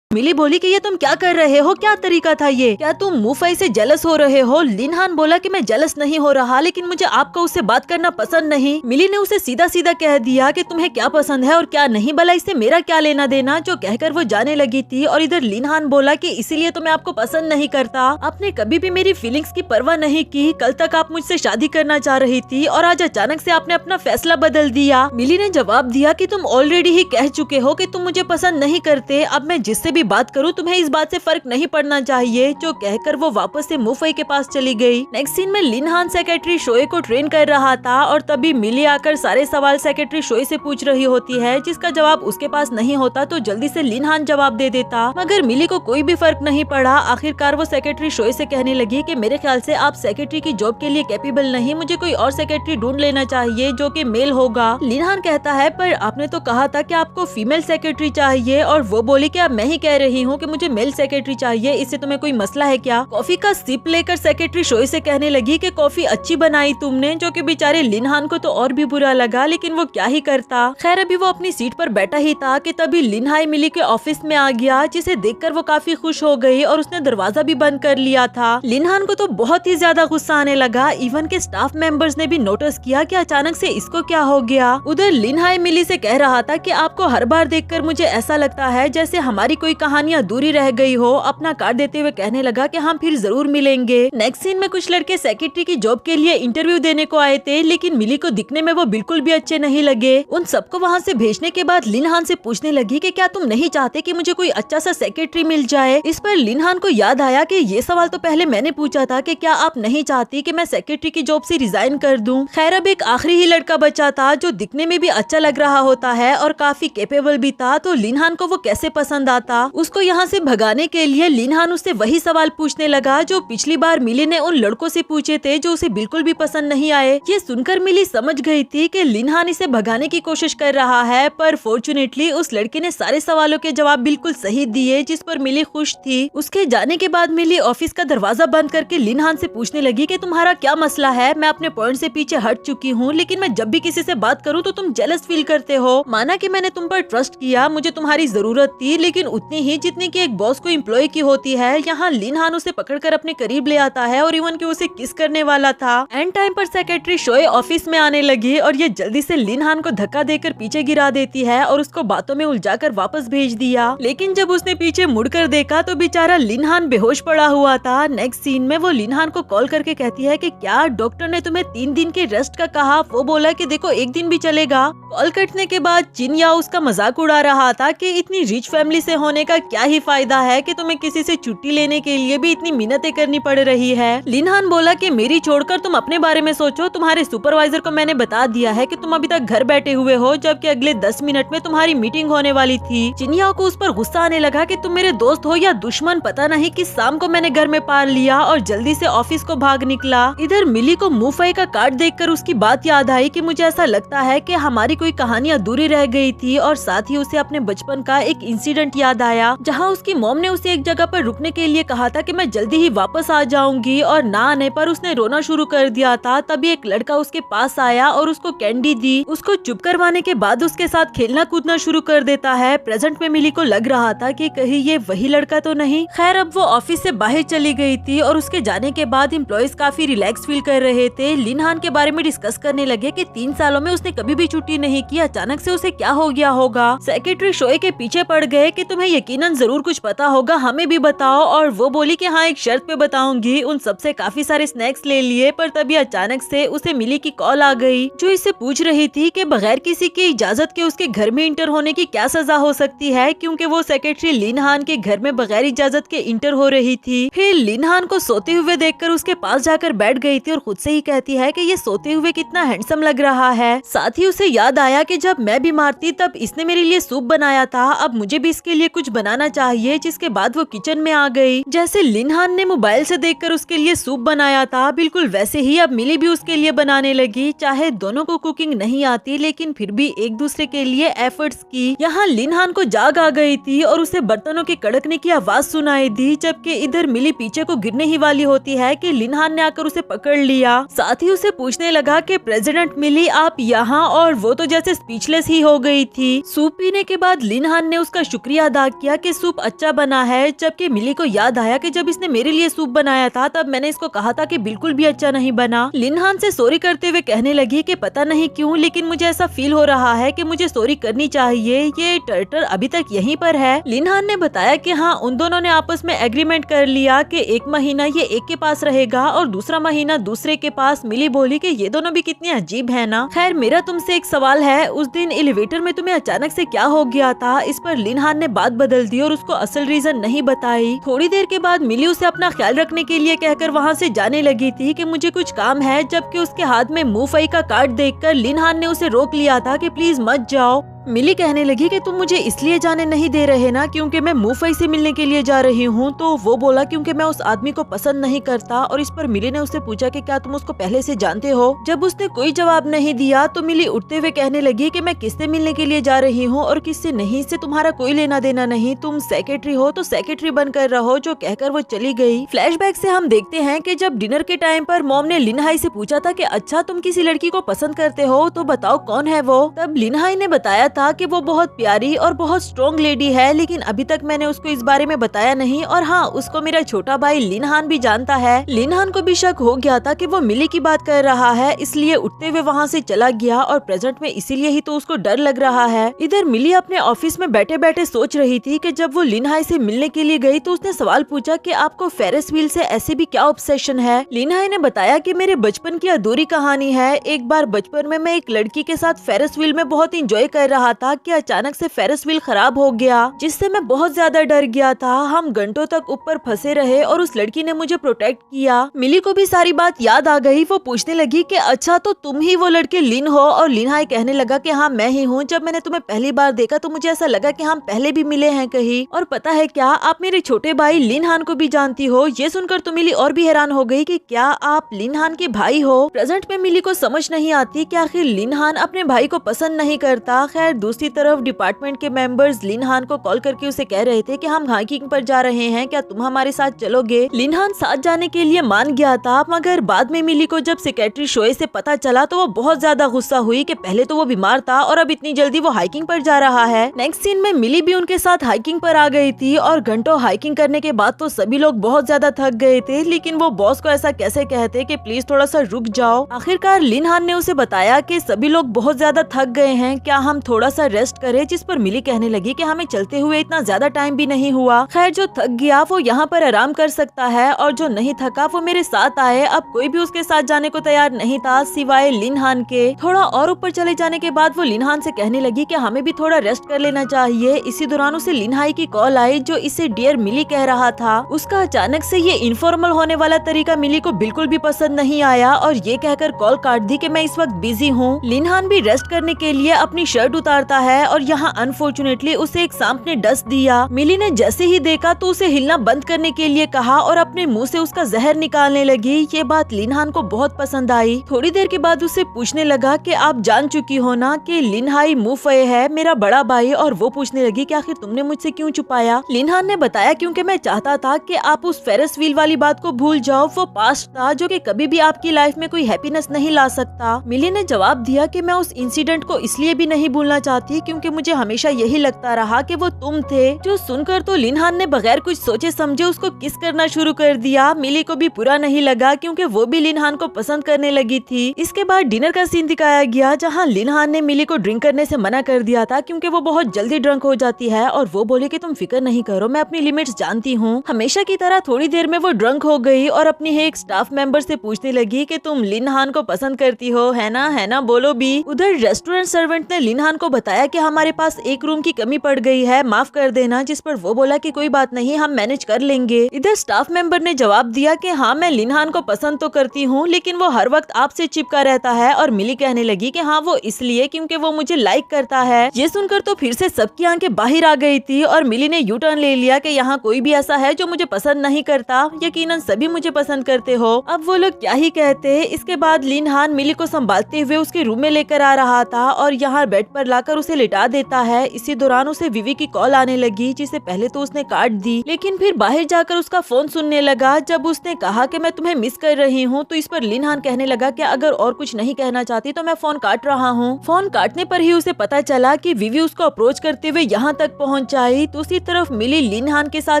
A: मिली बोली कि ये तुम क्या कर रहे हो, क्या तरीका था ये, क्या तुम मुफे से जेलस हो रहे हो। लिन हान बोला कि मैं जेलस नहीं हो रहा, लेकिन मुझे आपका उससे बात करना पसंद नहीं। मिली ने उसे सीधा सीधा कह दिया कि तुम्हें क्या पसंद है और क्या नहीं, भला इससे मेरा क्या लेना देना। जो कहकर वो जाने लगी थी। और इधर लिन हान बोला कि इसीलिए तो मैं आपको पसंद नहीं करता, आपने कभी भी मेरी फीलिंग्स की परवाह नहीं की। कल तक आप मुझसे शादी करना चाह रही थी और आज अचानक से आपने अपना फैसला बदल दिया। मिली ने जवाब दिया कि तुम ऑलरेडी ही कह चुके हो कि तुम मुझे पसंद नहीं करते, अब मैं जिससे भी बात करूँ तुम्हें इस बात से फर्क नहीं पड़ना चाहिए। जो कहकर वो वापस से मुफे के पास चली गई। नेक्स्ट सीन में लिन हान सेक्रेटरी शोए को ट्रेन कर रहा था और तभी मिली आकर सारे सवाल सेक्रेटरी शोए से पूछ रही होती है, जिसका जवाब उसके पास नहीं होता तो जल्दी से लिन हान जवाब दे देता। मगर मिली को कोई भी फर्क नहीं पड़ा। आखिरकार वो सेक्रेटरी शोए से कहने लगी कि मेरे ख्याल से आप सेक्रेटरी की जॉब के लिए कैपेबल नहीं, मुझे कोई और सेक्रेटरी ढूंढ लेना चाहिए जो कि मेल होगा। लिन हान कहता है पर आपने तो कहा था कि आपको फीमेल सेक्रेटरी चाहिए। और वो बोली कि अब मैं ही कह रही हूँ कि मुझे मेल सेक्रेटरी चाहिए, इससे तुम्हें कोई मसला है क्या। कॉफी का सिप लेकर सेक्रेटरी शोए से कहने लगी कि कॉफी अच्छी बनाई तुमने। जो कि बेचारे लिन हान को तो और भी बुरा लगा, लेकिन वो क्या ही करता। खैर अभी वो अपनी सीट पर बैठा ही था कि तभी लिन हाई मिली के ऑफिस में आ गया, जिसे देखकर वो काफी खुश हो गई और उसने दरवाजा भी बंद कर लिया था। लिन हान को तो बहुत ही ज्यादा गुस्सा आने लगा। इवन के स्टाफ मेंबर्स ने भी नोटिस किया कि अचानक से इसको क्या हो गया। उधर लिन हाई मिली से कह रहा था कि आपको हर बार देखकर मुझे ऐसा लगता है जैसे हमारी कोई कहानी अधूरी रह गई हो। अपना कार्ड देते हुए कहने लगा कि हम फिर जरूर मिलेंगे। नेक्स्ट सीन में कुछ लड़के सेक्रेटरी की जॉब के लिए इंटरव्यू देने को आए थे, लेकिन मिली को दिखने में वो बिल्कुल भी अच्छे नहीं लगे। उन सबको वहाँ से भेजने के बाद लिन हान से पूछने लगी कि क्या तुम नहीं चाहते कि मुझे कोई अच्छा सा सेक्रेटरी मिल जाए। इस पर लिन हान को याद आया कि ये सवाल तो पहले मैंने पूछा था कि क्या आप नहीं चाहती कि मैं सेक्रेटरी की जॉब से रिजाइन कर दूं। खैर अब एक आखिरी ही लड़का बचा था जो दिखने में भी अच्छा लग रहा होता है और काफी कैपेबल भी था, तो लिन हान को वो कैसे पसंद आता। उसको यहाँ से भगाने के लिए लिन हान उससे वही सवाल पूछने लगा जो पिछली बार मिली ने उन लड़कों से पूछे थे, जो उसे बिल्कुल भी पसंद नहीं आए। ये सुनकर मिली समझ गई थी कि लिन हान इसे भगाने की कोशिश कर रहा है, पर फॉर्चुनेटली उस लड़के ने सारे सवालों के जवाब बिल्कुल सही दिए, जिस पर मिली खुश थी। उसके जाने के बाद मिली ऑफिस का दरवाजा बंद करके लिन हान से पूछने लगी कि तुम्हारा क्या मसला है। मैं अपने पॉइंट से पीछे हट चुकी हूँ, लेकिन मैं जब भी किसी से बात करूँ तो तुम जेलस फील करते हो। माना कि मैंने तुम पर ट्रस्ट किया, मुझे तुम्हारी जरूरत थी, लेकिन उतनी ही जितनी कि एक बॉस को एम्प्लॉय की होती है। यहाँ लिन हान उसे पकड़कर अपने करीब ले आता है और इवन कि उसे किस करने वाला था। एंड टाइम पर सेक्रेटरी शोए ऑफिस में आने लगी और ये जल्दी से लिन हान को धक्का देकर पीछे गिरा देती है और उसको बातों में उलझाकर वापस भेज दिया। लेकिन जब उसने पीछे मुड़कर देखा तो बेचारा लिन हान बेहोश पड़ा हुआ था। नेक्स्ट सीन में वो लिन हान को कॉल करके कहती है कि क्या डॉक्टर ने तुम्हें 3 दिन के रेस्ट का कहा। वो बोला कि देखो 1 दिन भी चलेगा। कॉल कटने के बाद चिन्या उसका मजाक उड़ा रहा था कि इतनी रिच फैमिली से होने का क्या ही फायदा है कि तुम्हें किसी से छुट्टी लेने के लिए भी इतनी मिन्नतें करनी पड़ रही है। लिनहान बोला कि मेरी छोड़कर तुम अपने बारे में सोचो, तुम्हारे सुपरवाइजर को मैंने बता दिया है कि तुम अभी तक घर बैठे हुए हो जबकि अगले 10 मिनट में तुम्हारी मीटिंग होने वाली थी। चिन्या को उस पर गुस्सा आने लगा कि तुम मेरे दोस्त हो या दुश्मन, पता नहीं किस शाम को मैंने घर में पाल लिया और जल्दी से ऑफिस को भाग निकला। इधर मिली को मुफई का कार्ड देखकर उसकी बात याद आई कि मुझे ऐसा लगता है कि हमारी कोई कहानी अधूरी रह गई थी और साथ ही उसे अपने बचपन का एक इंसिडेंट याद आया जहां उसकी मॉम ने उसे एक जगह पर रुकने के लिए कहा था कि मैं जल्दी ही वापस आ जाऊंगी और ना आने पर उसने रोना शुरू कर दिया था। तभी एक लड़का उसके पास आया और उसको कैंडी दी। उसको चुप करवाने के बाद उसके साथ खेलना कूदना शुरू कर देता है। प्रेजेंट में मिली को लग रहा था कि कहीं ये वही लड़का तो नहीं। खैर अब वो ऑफिस से बाहर चली गई थी और उसके जाने के बाद एम्प्लॉइज काफी रिलैक्स फील कर रहे थे। लिनहान के बारे में डिस्कस करने लगे कि 3 सालों में उसने कभी भी छुट्टी नहीं की, अचानक से उसे क्या हो गया होगा। सेक्रेटरी शोए के पीछे पड़ गए कि तुम्हें यकीनन जरूर कुछ पता होगा, हमें भी बताओ। और वो बोली कि हाँ एक शर्त पे बताऊंगी। उन सबसे काफी सारे स्नैक्स ले लिए पर तभी अचानक से उसे मिली की कॉल आ गई जो इससे पूछ रही थी कि बगैर किसी की इजाजत के उसके घर में इंटर होने की क्या सजा हो सकती है, क्योंकि वो सेक्रेटरी लिनहान के घर में बगैर इजाजत के इंटर हो रही थी। फिर लिनहान को सोते हुए देखकर उसके पास जाकर बैठ गई थी और खुद से ही कहती है कि ये सोते हुए कितना हैंडसम लग रहा है। साथ ही उसे याद आया कि जब मैं बीमार थी तब इसने मेरे लिए सूप बनाया था, अब मुझे भी इसके लिए कुछ बनाना चाहिए। जिसके बाद वो किचन में आ गई। जैसे लिनहान ने मोबाइल से देखकर उसके लिए सूप बनाया था, बिल्कुल वैसे ही अब मिली भी उसके लिए बनाने लगी। चाहे दोनों को कुकिंग नहीं आती लेकिन फिर भी एक दूसरे के लिए एफर्ट्स की। यहाँ लिनहान को जाग आ गई थी और उसे बर्तनों के कड़कने की आवाज सुनाई दी, जबकि इधर मिली पीछे को गिरने ही वाली होती है कि लिनहान ने आकर उसे पकड़ लिया। साथ ही उसे पूछने लगा कि प्रेसिडेंट मिली आप यहाँ, और वो तो जैसे स्पीचलेस ही हो गई थी। सूप पीने के बाद लिनहान ने उसका शुक्रिया अदा किया कि सूप अच्छा बना है, जबकि मिली को याद आया कि जब इसने मेरे लिए सूप बनाया था तब मैंने इसको कहा था कि बिल्कुल भी अच्छा नहीं बना। लिनहान से सॉरी करते हुए कहने लगी कि पता नहीं क्यों लेकिन मुझे ऐसा फील हो रहा है कि मुझे सॉरी करनी चाहिए, ये टर्टर अभी तक यहीं पर है। लिनहान ने बताया कि हाँ उन दोनों ने आपस में एग्रीमेंट कर लिया कि एक महीना ये एक के पास रहेगा और दूसरा महीना दूसरे के पास। मिली बोली कि ये दोनों भी कितने अजीब है ना। खैर मेरा तुमसे एक सवाल है, उस दिन एलिवेटर में तुम्हें अचानक से क्या हो गया था? इस पर लिनहान ने बात बदल दी और उसको असल रीजन नहीं बताई। थोड़ी देर के बाद मिली उसे अपना ख्याल रखने के लिए कहकर वहाँ से जाने लगी थी कि मुझे कुछ काम है, जबकि उसके हाथ में मुफई का कार्ड देखकर लिनहान ने उसे रोक लिया था कि प्लीज मत जाओ। मिली कहने लगी कि तुम मुझे इसलिए जाने नहीं दे रहे ना क्योंकि मैं मुफई से मिलने के लिए जा रही हूँ। तो वो बोला क्योंकि मैं उस आदमी को पसंद नहीं करता। और इस पर मिली ने उससे पूछा कि क्या तुम उसको पहले से जानते हो? जब उसने कोई जवाब नहीं दिया तो मिली उठते हुए कहने लगी कि मैं किससे मिलने के लिए जा रही हूँ और किससे नहीं, इससे तुम्हारा कोई लेना देना नहीं। तुम सेक्रेटरी हो तो सेक्रेटरी बनकर रहो। जो कहकर वो चली गई। फ्लैशबैक से हम देखते हैं कि जब डिनर के टाइम पर मॉम ने लिनहाई से पूछा था कि अच्छा तुम किसी लड़की को पसंद करते हो तो बताओ कौन है वो, तब लिनहाई ने बताया था कि वो बहुत प्यारी और बहुत स्ट्रॉन्ग लेडी है, लेकिन अभी तक मैंने उसको इस बारे में बताया नहीं। और हाँ उसको मेरा छोटा भाई लिनहान भी जानता है। लिनहान को भी शक हो गया था कि वो मिली की बात कर रहा है, इसलिए उठते हुए वहाँ से चला गया और प्रेजेंट में इसीलिए ही तो उसको डर लग रहा है। इधर मिली अपने ऑफिस में बैठे बैठे सोच रही थी कि जब वो लिनहाई से मिलने के लिए गई तो उसने सवाल पूछा कि आपको फेरिस व्हील से ऐसे भी क्या ऑब्सेशन है? लिनहाई ने बताया कि मेरे बचपन की अधूरी कहानी है। एक बार बचपन में मैं एक लड़की के साथ फेरिस व्हील में बहुत इंजॉय कर रहा था कि अचानक से फेरिस व्हील खराब हो गया, जिससे मैं बहुत ज्यादा डर गया था। हम घंटों तक ऊपर फंसे रहे और उस लड़की ने मुझे प्रोटेक्ट किया। मिली को भी सारी बात याद आ गई। वो पूछने लगी कि अच्छा तो तुम ही वो लड़के लिन हो? और लिनहाई कहने लगा कि हाँ मैं ही हूँ। जब मैंने तुम्हें पहली बार देखा तो मुझे ऐसा लगा कि हम पहले भी मिले हैं कहीं। और पता है क्या, आप मेरे छोटे भाई लिनहान को भी जानती हो? ये सुनकर तो मिली और भी हैरान हो गई कि क्या आप लिनहान के भाई हो? प्रेजेंट में मिली को समझ नहीं आती कि आखिर लिनहान अपने भाई को पसंद नहीं करता। खैर दूसरी तरफ डिपार्टमेंट के मेंबर्स लिनहान को कॉल करके उसे कह रहे थे कि हम हाइकिंग पर जा रहे हैं, क्या तुम हमारे साथ चलोगे? लिनहान साथ जाने के लिए मान गया था, मगर बाद में मिली को जब सेक्रेटरी शोए से पता चला तो वो बहुत ज्यादा गुस्सा हुई कि पहले तो वो बीमार था और अब इतनी जल्दी वो हाइकिंग पर जा रहा है। नेक्स्ट सीन में मिली भी उनके साथ हाइकिंग पर आ गई थी और घंटों हाइकिंग करने के बाद तो सभी लोग बहुत ज्यादा थक गए थे, लेकिन वो बॉस को ऐसा कैसे कहते कि प्लीज थोड़ा सा रुक जाओ। आखिरकार लिनहान ने उसे बताया कि सभी लोग बहुत ज्यादा थक गए हैं, क्या हम थोड़ा थोड़ा सा रेस्ट करे, जिस पर मिली कहने लगी कि हमें चलते हुए इतना ज्यादा टाइम भी नहीं हुआ। खैर, जो थक गया वो यहाँ पर आराम कर सकता है और जो नहीं थका वो मेरे साथ आए। अब कोई भी उसके साथ जाने को तैयार नहीं था सिवाय लिनहान के। थोड़ा और ऊपर चले जाने के बाद वो लिनहान से कहने लगी कि हमें भी थोड़ा रेस्ट कर लेना चाहिए। इसी दौरान उसे लिनहाई की कॉल आई जो इसे डियर मिली कह रहा था। उसका अचानक से ये इनफॉर्मल होने वाला तरीका मिली को बिल्कुल भी पसंद नहीं आया और ये कहकर कॉल काट दी कि मैं इस वक्त बिजी हूँ। लिनहान भी रेस्ट करने के लिए अपनी शर्ट उतारता है और यहाँ अनफॉर्चुनेटली उसे एक सांप ने डस दिया। मिली ने जैसे ही देखा तो उसे हिलना बंद करने के लिए कहा और अपने मुंह से उसका जहर निकालने लगी। ये बात लिनहान को बहुत पसंद आई। थोड़ी देर के बाद उसे पूछने लगा कि आप जान चुकी हो ना कि लिनहाई मुफे है मेरा बड़ा भाई, और वो पूछने लगी कि आखिर तुमने मुझसे क्यों छुपाया। लिनहान ने बताया क्योंकि मैं चाहता था कि आप उस फेरस व्हील वाली बात को भूल जाओ, वो पास्ट था जो कि कभी भी आपकी लाइफ में कोई हैप्पीनेस नहीं ला सकता। मिली ने जवाब दिया कि मैं उस इंसिडेंट को इसलिए भी नहीं भूलना चाहती क्योंकि मुझे हमेशा यही लगता रहा कि वो तुम थे। जो सुनकर तो लिनहान ने बगैर कुछ सोचे समझे उसको किस करना शुरू कर दिया। मिली को भी बुरा नहीं लगा क्योंकि वो भी लिनहान को पसंद करने लगी थी। इसके बाद डिनर का सीन दिखाया गया जहाँ लिनहान ने मिली को ड्रिंक करने से मना कर दिया था क्योंकि वो बहुत जल्दी ड्रंक हो जाती है और वो बोली कि तुम फिक्र नहीं करो, मैं अपनी लिमिट्स जानती हूँ। हमेशा की तरह थोड़ी देर में वो ड्रंक हो गई और अपनी एक स्टाफ मेंबर से पूछने लगी कि तुम लिनहान को पसंद करती हो, है ना, बोलो भी। उधर रेस्टोरेंट सर्वेंट ने लिनहान को बताया कि हमारे पास एक रूम की कमी पड़ गई है, माफ कर देना, जिस पर वो बोला कि कोई बात नहीं, हम मैनेज कर लेंगे। इधर स्टाफ मेंबर ने जवाब दिया कि हाँ, मैं लिनहान को पसंद तो करती हूँ लेकिन वो हर वक्त आपसे चिपका रहता है। और मिली कहने लगी कि हाँ, वो इसलिए क्योंकि वो मुझे लाइक करता है। ये सुनकर तो फिर से सबकी आंखें बाहर आ गई थी और मिली ने यू टर्न ले लिया कि यहाँ कोई भी ऐसा है जो मुझे पसंद नहीं करता, यकीनन सभी मुझे पसंद करते हो। अब वो लोग क्या ही कहते। इसके बाद लिनहान मिली को संभालते हुए उसके रूम में लेकर आ रहा था और यहाँ बेड पर लाकर उसे लिटा देता है। इसी दौरान उसे विवी की कॉल आने लगी जिसे पहले तो उसने काट दी लेकिन फिर बाहर जाकर उसका फोन सुनने लगा। जब उसने कहा कि मैं तुम्हें मिस कर रही हूँ तो इस पर लिनहान कहने लगा कि अगर और कुछ नहीं कहना चाहती तो मैं फोन काट रहा हूँ। फोन काटने पर ही उसे पता चला कि विवी उसको अप्रोच करते हुए यहाँ तक पहुँच आई। दूसरी तरफ मिली लिनहान के साथ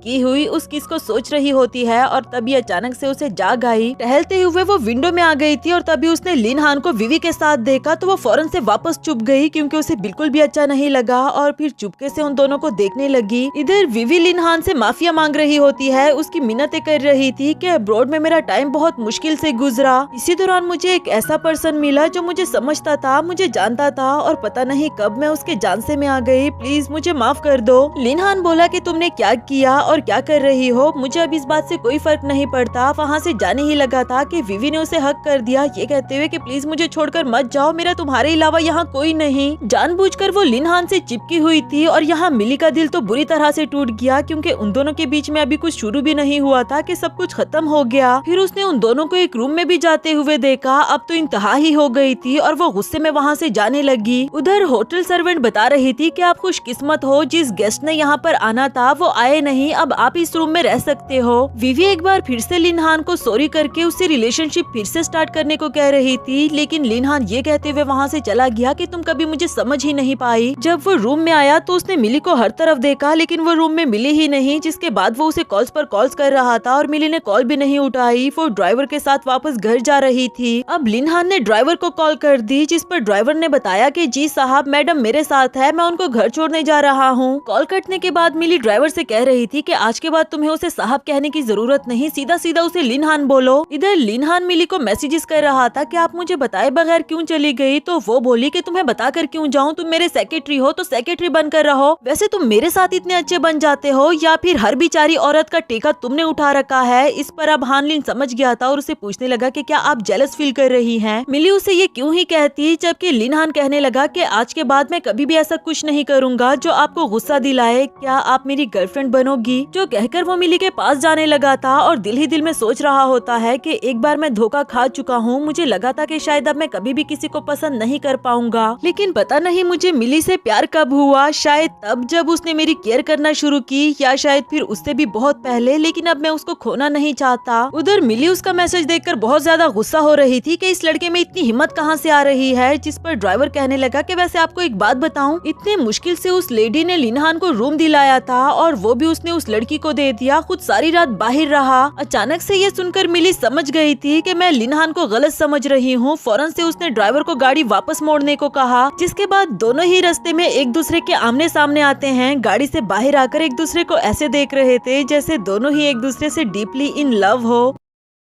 A: की हुई उस किस को सोच रही होती है और तभी अचानक से उसे जाग आई। टहलते हुए वो विंडो में आ गई थी और तभी उसने लिनहान को विवी के साथ देखा तो वो फौरन से वापस चुप गई क्योंकि उसे बिल्कुल भी अच्छा नहीं लगा और फिर चुपके से उन दोनों को देखने लगी। इधर विवी लिनहान से माफिया मांग रही होती है, उसकी मिन्नतें कर रही थी कि अब्रॉड में मेरा टाइम बहुत मुश्किल से गुजरा। इसी दौरान मुझे एक ऐसा पर्सन मिला जो मुझे समझता था, मुझे जानता था और पता नहीं कब मैं उसके जानसे में आ गई, प्लीज मुझे माफ कर दो। लिनहान बोला कि तुमने क्या किया और क्या कर रही हो, मुझे अब इस बात से कोई फर्क नहीं पड़ता। वहाँ से जाने ही लगा था कि विवी ने उसे हक कर दिया ये कहते हुए कि प्लीज मुझे छोड़कर मत जाओ, मेरा तुम्हारे अलावा यहाँ कोई नहीं। जानबूझकर वो लिनहान से चिपकी हुई थी और यहाँ मिली का दिल तो बुरी तरह से टूट गया क्योंकि उन दोनों के बीच में अभी कुछ शुरू भी नहीं हुआ था कि सब कुछ खत्म हो गया। फिर उसने उन दोनों को एक रूम में भी जाते हुए देखा। अब तो इंतहा ही हो गई थी और वो गुस्से में वहाँ से जाने लगी। उधर होटल सर्वेंट बता रही थी कि आप खुशकिस्मत हो, जिस गेस्ट ने यहाँ पर आना था वो आए नहीं, अब आप इस रूम में रह सकते हो। विवी एक बार फिर से लिनहान को सॉरी करके उससे रिलेशनशिप फिर से स्टार्ट करने को कह रही थी लेकिन लिनहान ये कहते हुए वहाँ से चला गया कि तुम कभी मुझे समझ ही नहीं पाई। जब वो रूम में आया तो उसने मिली को हर तरफ देखा लेकिन वो रूम में मिली ही नहीं, जिसके बाद वो उसे कॉल्स पर कॉल्स कर रहा था और मिली ने कॉल भी नहीं उठाई। वो ड्राइवर के साथ वापस घर जा रही थी। अब लिनहान ने ड्राइवर को कॉल कर दी जिस पर ड्राइवर ने बताया कि जी साहब, मैडम मेरे साथ है, मैं उनको घर छोड़ने जा रहा हूँ। कॉल कटने के बाद मिली ड्राइवर से कह रही थी कि आज के बाद तुम्हें उसे साहब कहने की जरूरत नहीं, सीधा सीधा उसे लिनहान बोलो। इधर लिनहान मिली को मैसेजेस कर रहा था कि आप मुझे बताए बगैर क्यों चली गई, तो वो बोली कि तुम्हें बताकर क्यों जाऊँ, तुम मेरे सेक्रेटरी हो तो सेक्रेटरी बनकर रहो। वैसे तुम मेरे साथ इतने अच्छे बन जाते हो या फिर हर बेचारी औरत का टेका तुमने उठा रखा है। इस पर अब हानलिन समझ गया था और उसे पूछने लगा कि क्या आप जेलस फील कर रही हैं। मिली उसे ये क्यों ही कहती, जबकि लिनहान कहने लगा कि आज के बाद मैं कभी भी ऐसा कुछ नहीं करूंगा जो आपको गुस्सा दिलाए, क्या आप मेरी गर्लफ्रेंड बनोगी। जो कहकर वो मिली के पास जाने लगा था और दिल ही दिल में सोच रहा होता है कि एक बार मैं धोखा खा चुका हूँ, मुझे लगा था कि शायद अब मैं कभी भी किसी को पसंद नहीं कर पाऊंगा, लेकिन पता नहीं मुझे मिली से प्यार कब हुआ, शायद तब जब उसने मेरी केयर करना शुरू की या शायद फिर उससे भी बहुत पहले, लेकिन अब मैं उसको खोना नहीं चाहता। उधर मिली उसका मैसेज देखकर बहुत ज्यादा गुस्सा हो रही थी कि इस लड़के में इतनी हिम्मत कहाँ से आ रही है, जिस पर ड्राइवर कहने लगा कि वैसे आपको एक बात बताऊं, इतने मुश्किल से उस लेडी ने लिनहान को रूम दिलाया था और वो भी उसने उस लड़की को दे दिया, खुद सारी रात बाहर रहा। अचानक से ये सुनकर मिली समझ गई थी कि मैं लिनहान को गलत समझ रही हूँ। फौरन से उसने ड्राइवर को गाड़ी वापस मोड़ने को कहा, जिसके बाद दोनों ही रास्ते में एक दूसरे के आमने सामने आते हैं। गाड़ी से बाहर आकर एक दूसरे को ऐसे देख रहे थे जैसे दोनों ही एक दूसरे से डीपली इन लव हो।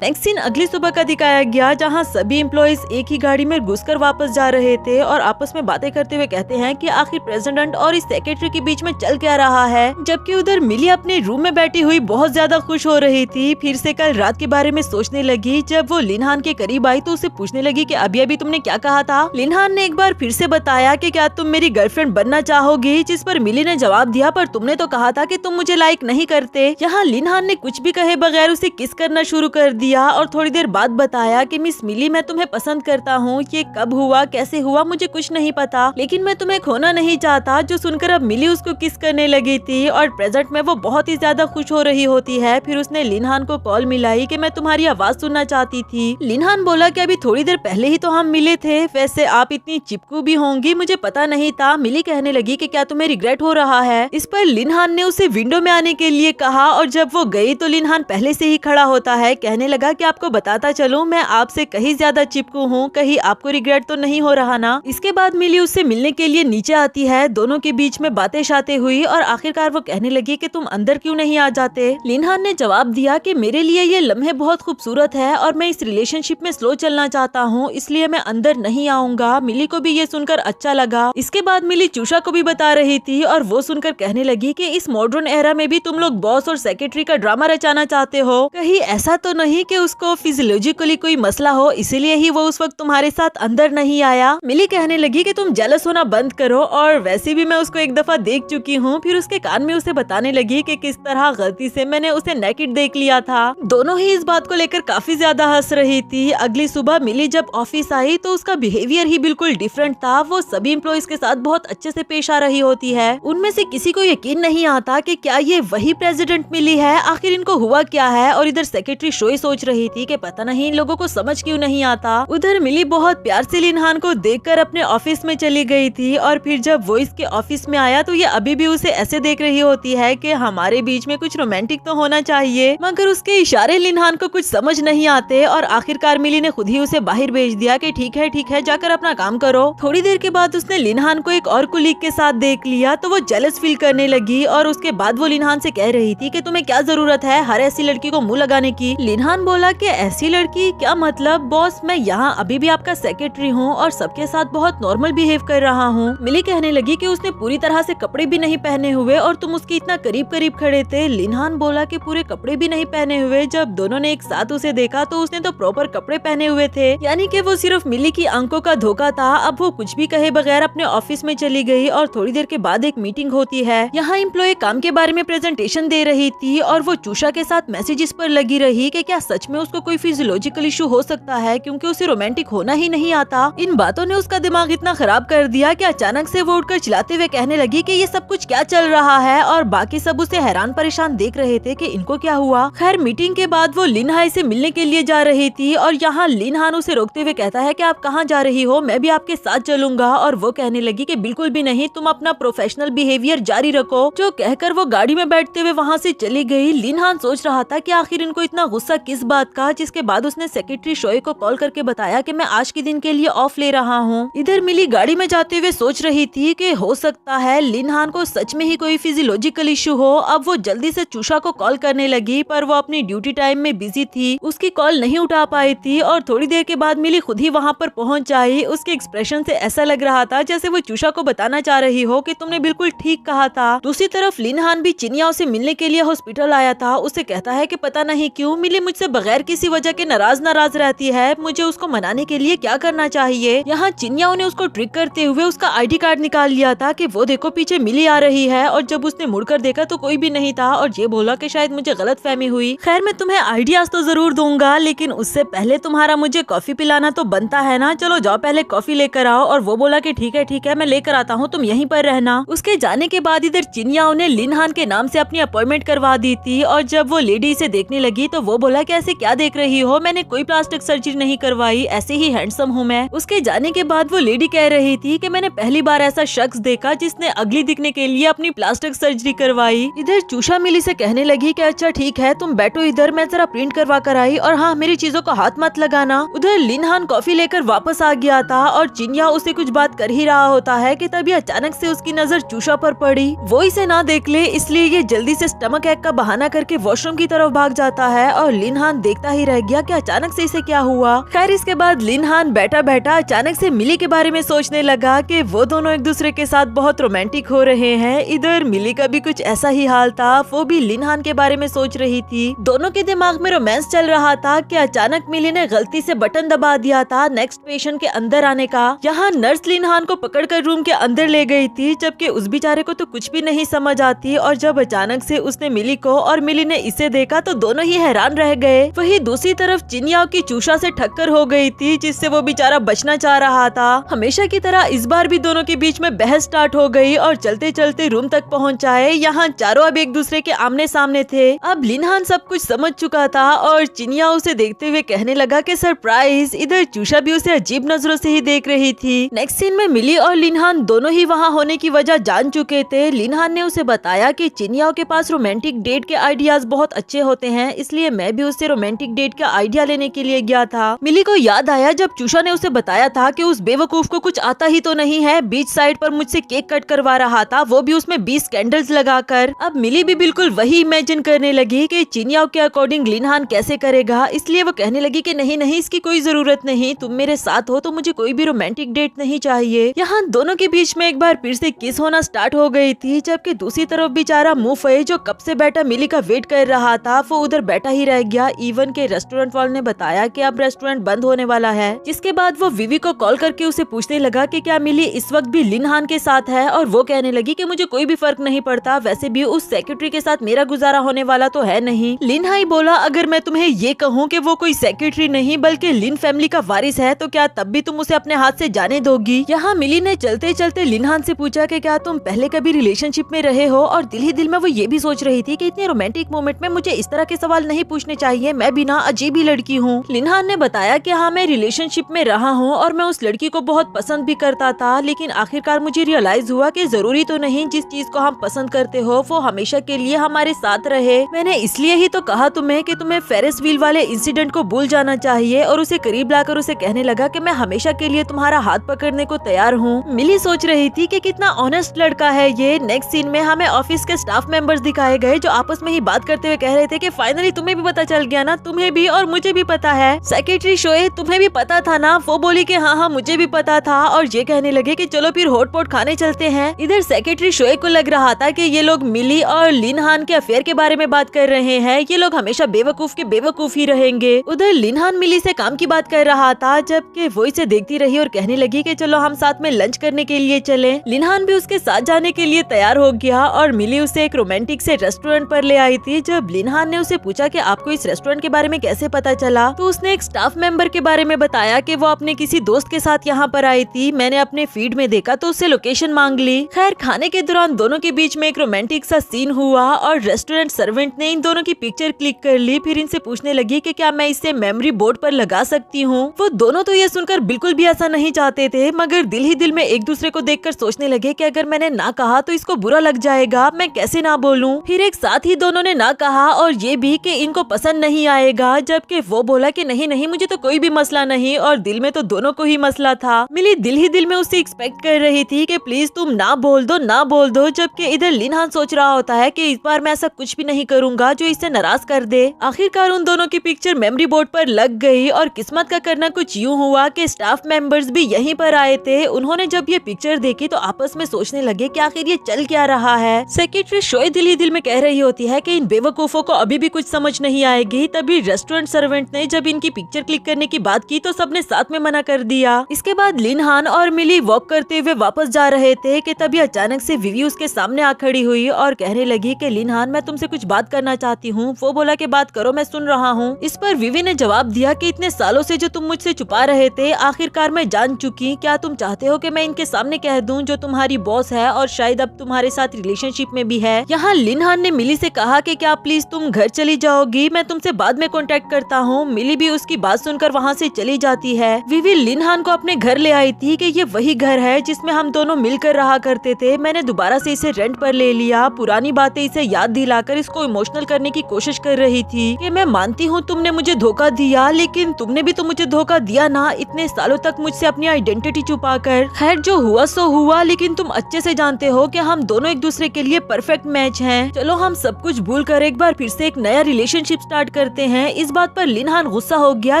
A: नेक्स्ट सीन अगली सुबह का दिखाया गया, जहां सभी एम्प्लॉइज एक ही गाड़ी में घुसकर वापस जा रहे थे और आपस में बातें करते हुए कहते हैं कि आखिर प्रेसिडेंट और इस सेक्रेटरी के बीच में चल क्या रहा है। जबकि उधर मिली अपने रूम में बैठी हुई बहुत ज्यादा खुश हो रही थी। फिर से कल रात के बारे में सोचने लगी। जब वो लिनहान के करीब आई तो उसे पूछने लगी कि अभी अभी तुमने क्या कहा था। लिनहान ने एक बार फिर से बताया कि क्या तुम मेरी गर्लफ्रेंड बनना चाहोगी, जिस पर मिली ने जवाब दिया पर तुमने तो कहा था कि तुम मुझे लाइक नहीं करते। यहाँ लिनहान ने कुछ भी कहे बगैर उसे किस करना शुरू कर दिया और थोड़ी देर बाद बताया कि मिस मिली, मैं तुम्हें पसंद करता हूँ। ये कब हुआ, कैसे हुआ, मुझे कुछ नहीं पता, लेकिन मैं तुम्हें खोना नहीं चाहता। जो सुनकर अब मिली उसको किस करने लगी थी और प्रेजेंट में वो बहुत ही ज्यादा खुश हो रही होती है। फिर उसने लिनहान को कॉल मिलाई कि मैं तुम्हारी आवाज सुनना चाहती थी। लिनहान बोला कि अभी थोड़ी देर पहले ही तो हम मिले थे, वैसे आप इतनी चिपकू भी होंगी मुझे पता नहीं था। मिली कहने लगी कि क्या तुम्हें रिग्रेट हो रहा है। इस पर लिनहान ने उसे विंडो में आने के लिए कहा और जब वो गई तो लिनहान पहले से ही खड़ा होता है। कहने लगा कि आपको बताता चलूं, मैं आपसे कहीं ज्यादा चिपकू हूँ, कहीं आपको रिग्रेट तो नहीं हो रहा ना। इसके बाद मिली उससे मिलने के लिए नीचे आती है। दोनों के बीच में बातें शातें हुई और आखिरकार वो कहने लगी कि तुम अंदर क्यों नहीं आ जाते। लिनहान ने जवाब दिया कि मेरे लिए ये लम्हे बहुत खूबसूरत है और मैं इस रिलेशनशिप में स्लो चलना चाहता हूँ, इसलिए मैं अंदर नहीं आऊंगा। मिली को भी ये सुनकर अच्छा लगा। इसके बाद मिली चूषा को भी बता रही थी और वो सुनकर कहने लगी कि इस मॉडर्न एरा में भी तुम लोग बॉस और सेक्रेटरी का ड्रामा रचाना चाहते हो। कहीं ऐसा तो नहीं कि उसको फिजियोलॉजिकली कोई मसला हो, इसीलिए ही वो उस वक्त तुम्हारे साथ अंदर नहीं आया। मिली कहने लगी कि तुम जेलस होना बंद करो और वैसे भी मैं उसको एक दफा देख चुकी हूँ। फिर उसके कान में उसे बताने लगी कि किस तरह गलती से मैंने उसे नेकेड देख लिया था। दोनों ही इस बात को लेकर काफी ज्यादा हंस रही थी। अगली सुबह मिली जब ऑफिस आई तो उसका बिहेवियर ही बिल्कुल डिफरेंट था। वो सभी एम्प्लॉइज के साथ बहुत अच्छे से पेश आ रही होती है। उनमें से किसी को यकीन नहीं आता कि क्या ये वही प्रेसिडेंट मिली है, आखिर इनको हुआ क्या है। और इधर सेक्रेटरी शोई सोच रही थी कि पता नहीं इन लोगों को समझ क्यों नहीं आता। उधर मिली बहुत प्यार से लिनहान को देखकर अपने ऑफिस में चली गई थी और फिर जब वो इसके ऑफिस में आया तो ये अभी भी उसे ऐसे देख रही होती है कि हमारे बीच में कुछ रोमांटिक तो होना चाहिए, मगर उसके इशारे लिनहान को कुछ समझ नहीं आते और आखिरकार मिली ने खुद ही उसे बाहर भेज दिया कि ठीक है जाकर अपना काम करो। थोड़ी देर के बाद उसने लिनहान को एक और कुलीग के साथ देख लिया तो वो जेलस फील करने लगी और उसके बाद वो लिनहान से कह रही थी कि तुम्हें क्या जरूरत है हर ऐसी लड़की को मुंह लगाने की। लिनहान बोला कि ऐसी लड़की क्या मतलब बॉस, मैं यहाँ अभी भी आपका सेक्रेटरी हूँ और सबके साथ बहुत नॉर्मल बिहेव कर रहा हूँ। मिली कहने लगी कि उसने पूरी तरह से कपड़े भी नहीं पहने हुए और तुम उसके इतना करीब करीब खड़े थे। लिनहान बोला कि पूरे कपड़े भी नहीं पहने हुए। जब दोनों ने एक साथ उसे देखा तो उसने तो प्रॉपर कपड़े पहने हुए थे, यानी कि वो सिर्फ मिली की आंखों का धोखा था। अब वो कुछ भी कहे बगैर अपने ऑफिस में चली गई और थोड़ी देर के बाद एक मीटिंग होती है। यहाँ एम्प्लॉय काम के बारे में प्रेजेंटेशन दे रही थी और वो चूषा के साथ मैसेजेस पर लगी रही कि क्या सच में उसको कोई फिजियोलॉजिकल इशू हो सकता है क्योंकि उसे रोमांटिक होना ही नहीं आता। इन बातों ने उसका दिमाग इतना खराब कर दिया कि अचानक से वो उठकर चिल्लाते हुए कहने लगी कि ये सब कुछ क्या चल रहा है और बाकी सब उसे हैरान परेशान देख रहे थे कि इनको क्या हुआ। खैर मीटिंग के बाद वो लिनहाई से मिलने के लिए जा रही थी और यहाँ लिनहान उसे रोकते हुए कहता है कि आप कहाँ जा रही हो, मैं भी आपके साथ चलूंगा। और वो कहने लगी कि बिल्कुल भी नहीं, तुम अपना प्रोफेशनल बिहेवियर जारी रखो। जो कहकर वो गाड़ी में बैठते हुए वहाँ से चली गई। लिनहान सोच रहा था कि आखिर इनको इतना गुस्सा किस बात का, जिसके बाद उसने सेक्रेटरी शोए को कॉल करके बताया कि मैं आज के दिन के लिए ऑफ ले रहा हूँ। इधर मिली गाड़ी में जाते हुए सोच रही थी कि हो सकता है लिनहान को सच में ही कोई फिजियोलॉजिकल इशू हो। अब वो जल्दी से चूषा को कॉल करने लगी पर वो अपनी ड्यूटी टाइम में बिजी थी, उसकी कॉल नहीं उठा पाई थी और थोड़ी देर के बाद मिली खुद ही वहाँ पर पहुँच आई। उसके एक्सप्रेशन से ऐसा लग रहा था जैसे वो चूषा को बताना चाह रही हो कि तुमने बिल्कुल ठीक कहा था। दूसरी तरफ लिनहान भी चिनियाओं से मिलने के लिए हॉस्पिटल आया था। उसे कहता है कि पता नहीं क्यों मिली मुझसे बगैर किसी वजह के नाराज रहती है, मुझे उसको मनाने के लिए क्या करना चाहिए। यहाँ चिनियाओं ने उसको ट्रिक करते हुए उसका आईडी कार्ड निकाल लिया था कि वो देखो पीछे मिली आ रही है और जब उसने मुड़कर देखा तो कोई भी नहीं था और ये बोला कि शायद मुझे गलत फहमी हुई। खैर मैं तुम्हें आइडियाज तो जरूर दूंगा लेकिन उससे पहले तुम्हारा मुझे कॉफी पिलाना तो बनता है ना, चलो जाओ पहले कॉफी लेकर आओ। और वो बोला कि ठीक है मैं लेकर आता हूँ, तुम यहीं पर रहना। उसके जाने के बाद इधर चिनियाओं ने लिनहान के नाम से अपनी अपॉइंटमेंट करवा दी थी और जब वो लेडी इसे देखने लगी तो वो बोला कि ऐसे क्या देख रही हो, मैंने कोई प्लास्टिक सर्जरी नहीं करवाई, ऐसे ही हैंडसम हूँ मैं। उसके जाने के बाद वो लेडी कह रही थी कि मैंने पहली बार ऐसा शख्स देखा जिसने अगली दिखने के लिए अपनी प्लास्टिक सर्जरी करवाई। इधर चूषा मिली से कहने लगी कि अच्छा ठीक है, तुम बैठो इधर, मैं जरा प्रिंट करवा कर आई, और हाँ मेरी चीजों को हाथ मत लगाना। उधर लिनहान कॉफी लेकर वापस आ गया था और चिन्या उसे कुछ बात कर ही रहा होता है कि तभी अचानक से उसकी नजर चूषा पर पड़ी। वो इसे ना देख ले इसलिए ये जल्दी से स्टमक एक का बहाना करके वॉशरूम की तरफ भाग जाता है और लिनहान देखता ही रह गया कि अचानक से इसे क्या हुआ। खैर इसके बाद लिनहान बैठा बैठा अचानक से मिली के बारे में सोचने लगा कि वो दोनों एक दूसरे के साथ बहुत रोमांटिक हो रहे हैं। इधर मिली का भी कुछ ऐसा ही हाल था, वो भी लिनहान के बारे में सोच रही थी। दोनों के दिमाग में रोमांस चल रहा था कि अचानक मिली ने गलती से बटन दबा दिया था नेक्स्ट पेशेंट के अंदर आने का। यहाँ नर्स लिनहान को पकड़कर रूम के अंदर ले गई थी, जबकि उस बेचारे को तो कुछ भी नहीं समझ आती। और जब अचानक से उसने मिली को और मिली ने इसे देखा तो दोनों ही हैरान रह गए। वही दूसरी तरफ चिन्या की चूषा से ठक्कर हो गई थी, जिससे वो बेचारा बचना चाह रहा था। हमेशा की तरह इस बार भी दोनों के बीच में बहस स्टार्ट हो गई और चलते चलते रूम तक पहुंचाए। यहाँ चारों अब एक दूसरे के आमने सामने थे। अब लिनहान सब कुछ समझ चुका था और चिन्या उसे देखते हुए कहने लगा कि सरप्राइज। इधर चूषा भी उसे अजीब नजरों से ही देख रही थी। नेक्स्ट सीन में मिली और लिनहान दोनों ही वहाँ होने की वजह जान चुके थे। लिनहान ने उसे बताया कि चिन्या के पास रोमांटिक डेट के आइडियाज बहुत अच्छे होते हैं, इसलिए मैं भी उससे रोमांटिक डेट का आइडिया लेने के लिए गया था। मिली को याद आया जब चूषा ने उसे बताया था कि उस बेवकूफ को कुछ आता ही तो नहीं है, बीच साइड पर मुझसे केक कट करवा रहा था, वो भी उसमें 20 कैंडल्स लगाकर। अब मिली भी बिल्कुल वही इमेजिन करने लगी कि चिन्या के अकॉर्डिंग लिनहान कैसे करेगा, इसलिए वो कहने लगी कि नहीं नहीं इसकी कोई जरूरत नहीं, तुम मेरे साथ हो तो मुझे कोई भी रोमांटिक डेट नहीं चाहिए। यहाँ दोनों के बीच में एक बार फिर से किस होना स्टार्ट हो गई थी, जबकि दूसरी तरफ बेचारा मुफे जो कब से बैठा मिली का वेट कर रहा था वो उधर बैठा ही रह गया। इवन के रेस्टोरेंट वाले ने बताया कि अब रेस्टोरेंट बंद होने वाला है, जिसके बाद वो विवी को कॉल करके उसे पूछने लगा कि क्या मिली इस वक्त भी लिनहान के साथ है, और वो कहने लगी कि मुझे कोई भी फर्क नहीं पड़ता, वैसे भी उस सेक्रेटरी के साथ मेरा गुजारा होने वाला तो है नहीं। लिनहाई बोला अगर मैं तुम्हें ये कहूँ कि वो कोई सेक्रेटरी नहीं बल्कि लिन फैमिली का वारिस है तो क्या तब भी तुम उसे अपने हाथ से जाने दोगी। यहाँ मिली ने चलते चलते लिनहान से पूछा कि क्या तुम पहले कभी रिलेशनशिप में रहे हो, और दिल ही दिल में वो ये भी सोच रही थी कि इतने रोमांटिक मोमेंट में मुझे इस तरह के सवाल नहीं पूछने चाहिए, मैं भी ना अजीब ही लड़की हूँ। लिनहान ने बताया कि हाँ मैं रिलेशनशिप में रहा हूँ और मैं उस लड़की को बहुत पसंद भी करता था, लेकिन आखिरकार मुझे रियलाइज हुआ कि जरूरी तो नहीं जिस चीज को हम पसंद करते हो वो हमेशा के लिए हमारे साथ रहे। मैंने इसलिए ही तो कहा तुम्हें कि तुम्हें फेरिस व्हील वाले इंसिडेंट को भूल जाना चाहिए, और उसे करीब लाकर उसे कहने लगा कि मैं हमेशा के लिए तुम्हारा हाथ पकड़ने को तैयार हूँ। मिली सोच रही थी कि कितना ऑनेस्ट लड़का है ये। नेक्स्ट सीन में हमें ऑफिस के स्टाफ मेंबर्स दिखाए गए जो आपस में ही बात करते हुए कह रहे थे कि फाइनली तुम्हें भी पता चल गया ना, तुम्हें भी और मुझे भी पता है। सेक्रेटरी शोए तुम्हें भी पता था ना, वो बोली कि हाँ हाँ मुझे भी पता था, और ये कहने लगे कि चलो फिर हॉटपॉट खाने चलते हैं। इधर सेक्रेटरी शोए को लग रहा था कि ये लोग मिली और लिनहान के अफेयर के बारे में बात कर रहे हैं, ये लोग हमेशा बेवकूफ के बेवकूफ ही रहेंगे। उधर लिनहान मिली से काम की बात कर रहा था, जबकि वो इसे देखती रही और कहने लगी कि चलो हम साथ में लंच करने के लिए चलें। लिनहान भी उसके साथ जाने के लिए तैयार हो गया और मिली उसे एक रोमांटिक से रेस्टोरेंट पर ले आई थी। जब लिनहान ने उसे पूछा कि आपको इस रेस्टोरेंट के बारे में कैसे पता चला, तो उसने एक स्टाफ मेंबर के बारे में बताया कि वो अपने किसी दोस्त के साथ यहाँ पर आई थी, मैंने अपने फीड में देखा तो उससे लोकेशन मांग ली। खैर खाने के दौरान दोनों के बीच में एक रोमांटिक सा सीन हुआ और रेस्टोरेंट सर्वेंट ने इन दोनों की पिक्चर क्लिक कर ली। फिर इनसे पूछने लगी कि क्या मैं इसे मेमोरी बोर्ड पर लगा सकती हूँ। वो दोनों तो ये सुनकर बिल्कुल भी ऐसा नहीं चाहते थे, मगर दिल ही दिल में एक दूसरे को देखकर सोचने लगे कि अगर मैंने ना कहा तो इसको बुरा लग जाएगा, मैं कैसे ना बोलूं। फिर एक साथ ही दोनों ने ना कहा और ये भी कि इनको पसंद नहीं आएगा, जबकि वो बोला कि नहीं नहीं मुझे तो कोई भी मसला नहीं, और दिल में तो दोनों को ही मसला था। मिली दिल ही दिल में उससे एक्सपेक्ट कर रही थी कि प्लीज तुम ना बोल दो ना बोल दो, जबकि इधर लिनहान सोच रहा होता है कि इस बार मैं ऐसा कुछ भी नहीं करूंगा जो इससे नाराज कर दे। आखिरकार उन दोनों की पिक्चर मेमोरी बोर्ड पर लग गई और किस्मत का करना कुछ यूँ हुआ कि स्टाफ मेंबर्स भी यहीं पर आए थे। उन्होंने जब ये पिक्चर देखी तो आपस में सोचने लगे कि आखिर ये चल क्या रहा है। सेक्रेटरी शोए दिल ही दिल में कह रही होती है कि इन बेवकूफों को अभी भी कुछ समझ नहीं आएगी। तभी रेस्टोरेंट सर्वेंट ने जब इनकी पिक्चर क्लिक करने की बात की तो सबने साथ में मना कर दिया। इसके बाद लिनहान और मिली वॉक करते हुए वापस जा रहे थे कि तभी अचानक से विवी उसके सामने आ खड़ी हुई और कहने लगी कि लिनहान मैं तुमसे कुछ बात करना चाहती हूँ। वो बोला कि बात करो, मैं सुन रहा हूँ। इस पर विवी ने जवाब दिया कि इतने सालों से जो तुम मुझसे छुपा रहे थे आखिरकार मैं जान चुकी। क्या तुम चाहते हो कि मैं इनके सामने कह दूं जो तुम्हारी बॉस है और शायद अब तुम्हारे साथ रिलेशनशिप में भी है। यहाँ लिनहान ने मिली से कहा कि क्या प्लीज तुम घर चली जाओगी, मैं तुमसे तुमसे बाद में कांटेक्ट करता हूँ। मिली भी उसकी बात सुनकर वहाँ से चली जाती है। विवी लिनहान को अपने घर ले आई थी कि ये वही घर है जिसमें हम दोनों मिलकर रहा करते थे। मैंने दोबारा से इसे रेंट पर ले लिया। पुरानी बातें इसे याद दिलाकर इसको इमोशनल करने की कोशिश कर रही थी कि मैं मानती हूँ तुमने मुझे धोखा दिया, लेकिन तुमने भी तो मुझे धोखा दिया ना, इतने सालों तक मुझसे अपनी आइडेंटिटी छुपाकर। खैर जो हुआ सो हुआ, लेकिन तुम अच्छे से जानते हो कि हम दोनों एक दूसरे के लिए परफेक्ट मैच हैं। चलो हम सब कुछ भूल कर एक बार फिर से एक नया रिलेशनशिप स्टार्ट करते हैं। इस बात पर लिनहान गुस्सा हो गया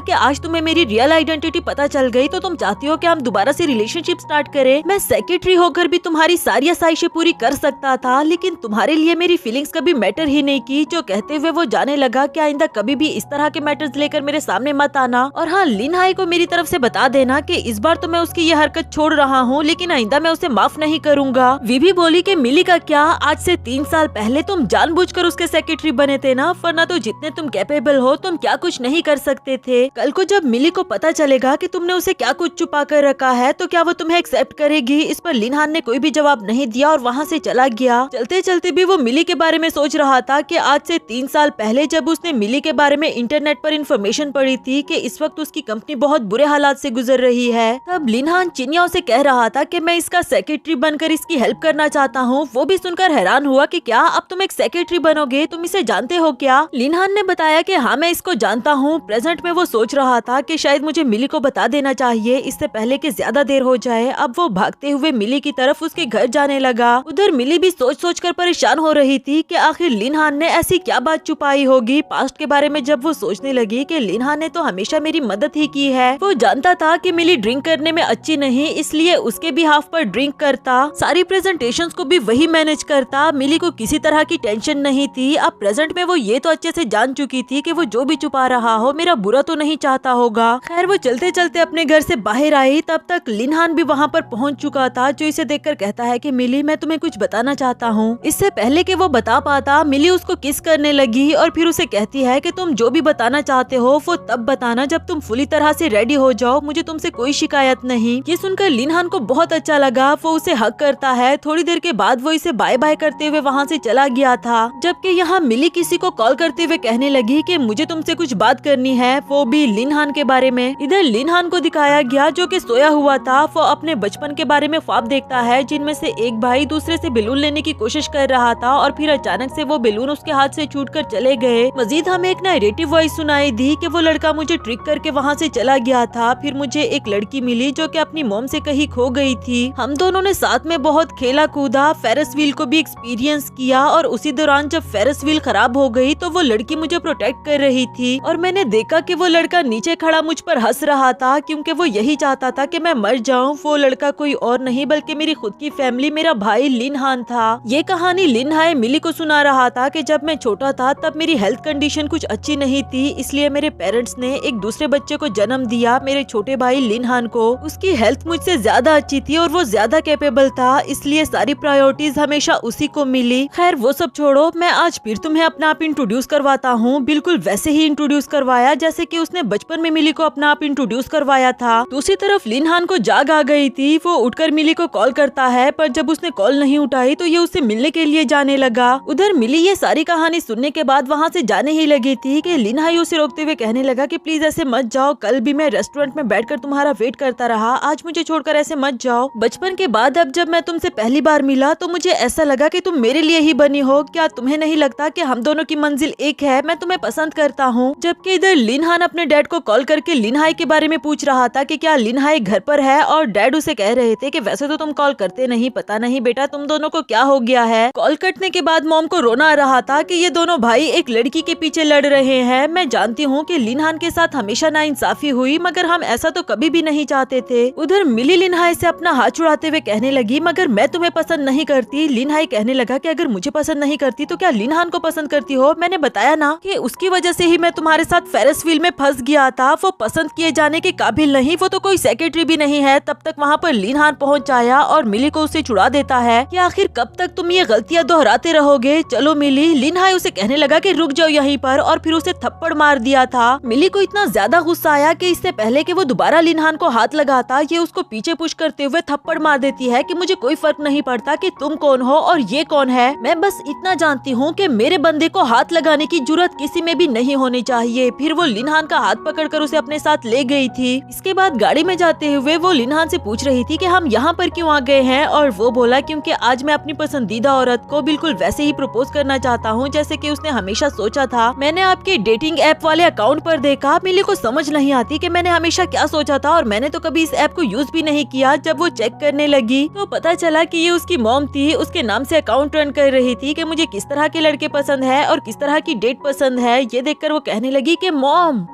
A: कि आज तुम्हें मेरी रियल आइडेंटिटी पता चल गई तो तुम चाहती हो कि हम दोबारा से रिलेशनशिप स्टार्ट करें। मैं सेक्रेटरी होकर भी तुम्हारी सारी आसाइशें पूरी कर सकता था, लेकिन तुम्हारे लिए मेरी फीलिंग्स कभी मैटर ही नहीं की। जो कहते हुए वो जाने लगा कि आइंदा कभी भी इस तरह के मैटर्स लेकर मेरे सामने मत आना। और हाँ, लिनहाई को मेरी तरफ से बता देना कि इस बार तो मैं उसकी ये हरकत छोड़ रहा हूँ, लेकिन आइंदा मैं उसे माफ नहीं करूँगा। विभी बोली कि मिली का क्या, आज से 3 साल पहले तुम जानबूझकर उसके सेक्रेटरी बने थे ना, वरना तो जितने तुम कैपेबल हो तुम क्या कुछ नहीं कर सकते थे। कल को जब मिली को पता चलेगा कि तुमने उसे क्या कुछ छुपा कर रखा है तो क्या वो तुम्हें एक्सेप्ट करेगी। इस पर लिनहान ने कोई भी जवाब नहीं दिया और वहाँ से चला गया। चलते चलते भी वो मिली के बारे में सोच रहा था कि आज से 3 साल पहले जब उसने मिली के बारे में इंटरनेट पर इंफॉर्मेशन पढ़ी थी कि इस वक्त उसकी कंपनी बहुत बुरे हालात से गुजर रही है, तब लिनहान चिनिया से कह रहा था कि मैं इसका सेक्रेटरी बनकर इसकी हेल्प करना चाहता हूँ। वो भी सुनकर हैरान हुआ कि क्या अब तुम एक सेक्रेटरी बनोगे, तुम इसे जानते हो क्या। लिनहान ने बताया कि हाँ मैं इसको जानता हूँ। प्रेजेंट में वो सोच रहा था कि शायद मुझे मिली को बता देना चाहिए इससे पहले कि ज्यादा देर हो जाए। अब वो भागते हुए मिली की तरफ उसके घर जाने लगा। उधर मिली भी सोच कर परेशान हो रही थी कि आखिर लिनहान ने ऐसी क्या बात छुपाई होगी। पास्ट के बारे में जब वो सोचने लगी कि लिनहान ने तो हमेशा मेरी मदद ही की है। वो जानता था कि मिली ड्रिंक करने में अच्छी नहीं, इसलिए उसके भी हाफ पर ड्रिंक करता, सारी प्रेजेंटेशंस को भी वही मैनेज करता। मिली को किसी तरह की टेंशन नहीं थी। अब प्रेजेंट में वो ये तो अच्छे से जान चुकी थी कि वो जो भी छुपा रहा हो मेरा बुरा तो नहीं चाहता होगा। खैर वो चलते चलते अपने घर से बाहर आई, तब तक लिनहान भी वहाँ पर पहुँच चुका था, जो इसे देखकर कहता है कि मिली मैं तुम्हें कुछ बताना चाहता हूँ। इससे पहले कि वो बता पाता मिली उसको किस करने लगी और फिर उसे कहती है कि तुम जो भी बताना चाहते हो वो तब बताना जब तुम पूरी तरह से रेडी हो जाओ, मुझे तुमसे कोई शिकायत नहीं। ये सुनकर लिनहान को बहुत अच्छा लगा। वो उसे हक करता है। थोड़ी देर के बाद वो इसे बाय बाय करते हुए वहाँ से चला गया था। जबकि यहाँ मिली किसी को कॉल करते हुए कहने लगी कि मुझे तुमसे कुछ बात करनी है, वो भी लिनहान के बारे में। इधर लिनहान को दिखाया गया जो कि सोया हुआ था। वो अपने बचपन के बारे में ख्वाब देखता है जिनमें से एक भाई दूसरे से बैलून लेने की कोशिश कर रहा था और फिर अचानक से वो बैलून उसके हाथ से छूटकर चले गए। मजीद हमें एक नैरेटिव वॉइस सुनाई दी कि वो लड़का मुझे ट्रिक करके वहाँ से चला गया था। फिर मुझे एक लड़की मिली जो कि अपनी मॉम से कहीं खो गई थी। हम दोनों ने साथ में बहुत खेला कूदा, फेरिस व्हील को भी एक्सपीरियंस किया और उसी दौरान जब फेरिस व्हील खराब हो गई तो वो लड़की मुझे प्रोटेक्ट कर रही थी और मैंने देखा कि वो लड़का नीचे खड़ा मुझ पर हंस रहा था क्योंकि वो यही चाहता था कि मैं मर जाऊं। वो लड़का कोई और नहीं बल्कि मेरी खुद की फैमिली, मेरा भाई लिनहान था। ये कहानी लिनहाई मिली को सुना रहा था कि जब मैं छोटा था तब मेरी हेल्थ कंडीशन कुछ अच्छी नहीं थी, इसलिए मेरे पेरेंट्स ने एक दूसरे बच्चे को जन्म दिया, मेरे छोटे भाई लिनहान को। उसकी हेल्थ मुझसे ज्यादा अच्छी थी और वो ज्यादा कैपेबल था, इसलिए सारी प्रायोरिटीज हमेशा उसी को मिली। खैर वो सब छोड़ो, मैं आज फिर तुम्हें अपना आप इंट्रोड्यूस करवाता हूँ। बिल्कुल वैसे ही इंट्रोड्यूस करवाया जैसे कि उसने बचपन में मिली को अपना आप इंट्रोड्यूस करवाया था। दूसरी तरफ लिनहान को जाग आ गई थी। वो उठकर मिली को कॉल करता है, पर जब उसने कॉल नहीं उठाई तो ये उससे मिलने के लिए जाने लगा। उधर मिली ये सारी कहानी सुनने के बाद वहाँ से जाने ही लगी थी कि लिनहाई उसे रोकते हुए कहने लगा कि प्लीज ऐसे मत जाओ, कल भी मैं रेस्टोरेंट में बैठकर तुम्हारा वेट करता रहा, आज मुझे छोड़कर ऐसे मत जाओ। बचपन के बाद अब जब मैं तुमसे पहली बार मिला तो मुझे ऐसा लगा कि तुम मेरे लिए ही बनी हो। क्या तुम्हें नहीं लगता कि हम दोनों की मंजिल एक है? मैं तुम्हें पसंद करता हूँ। जबकि इधर लिनहान अपने डैड को कॉल करके लिनहाई के बारे में पूछ रहा था कि क्या लिनहाई घर पर है, और डैड उसे कह रहे थे कि वैसे तो तुम कॉल करते नहीं, पता नहीं बेटा तुम दोनों को क्या हो गया है। कॉल कटने के बाद मॉम को रोना आ रहा था कि ये दोनों भाई एक लड़की के पीछे लड़ रहे हैं। मैं जानती हूँ कि लिनहान के साथ हमेशा नाइंसाफी हुई, मगर हम ऐसा तो कभी भी नहीं चाहते थे। उधर मिली लिनहाई से अपना हाथ छुड़ाते हुए कहने लगी मगर मैं तुम्हें पसंद नहीं करती। लिनहाई कहने लगा कि अगर मुझे पसंद नहीं करती तो क्या लिनहान को पसंद करती हो? मैंने बताया ना कि उसकी वजह से ही मैं तुम्हारे साथ फेरिस व्हील में फंस गया था। वो पसंद किए जाने के काबिल नहीं, वो तो कोई सेक्रेटरी भी नहीं है। तब तक वहाँ पर लिनहान पहुँच आया और मिली को उसे छुड़ा देता है कि आखिर कब तक तुम ये गलतियाँ दोहराते रहोगे? चलो मिली। लिनहाई उसे कहने लगा कि रुक जाओ यहीं पर, और फिर उसे थप्पड़ मार दिया था। मिली को इतना ज्यादा गुस्सा आया कि इससे पहले कि वो दोबारा लिनहान को हाथ लगाता, ये उसको पीछे पुश करते हुए थप्पड़ मार देती है कि मुझे कोई फर्क नहीं पड़ता कि तुम कौन हो और ये कौन है, मैं बस इतना जानती हूँ कि मेरे बंदे को हाथ लगाने की जुर्रत किस किसी में भी नहीं होने चाहिए। फिर वो लिनहान का हाथ पकड़कर उसे अपने साथ ले गई थी। इसके बाद गाड़ी में जाते हुए वो लिनहान से पूछ रही थी कि हम यहाँ पर क्यों आ गए हैं, और वो बोला क्योंकि आज मैं अपनी पसंदीदा औरत को बिल्कुल वैसे ही प्रपोज करना चाहता हूँ जैसे कि उसने हमेशा सोचा था। मैंने आपके डेटिंग ऐप वाले अकाउंट पर देखा। मिली को समझ नहीं आती कि मैंने हमेशा क्या सोचा था, और मैंने तो कभी इस ऐप को यूज भी नहीं किया। जब वो चेक करने लगी तो पता चला कि ये उसकी मॉम थी। उसके नाम से अकाउंट रन कर रही थी कि मुझे किस तरह के लड़के पसंद है और किस तरह की डेट पसंद है। ये देखकर वो कहने लगी कि मॉम।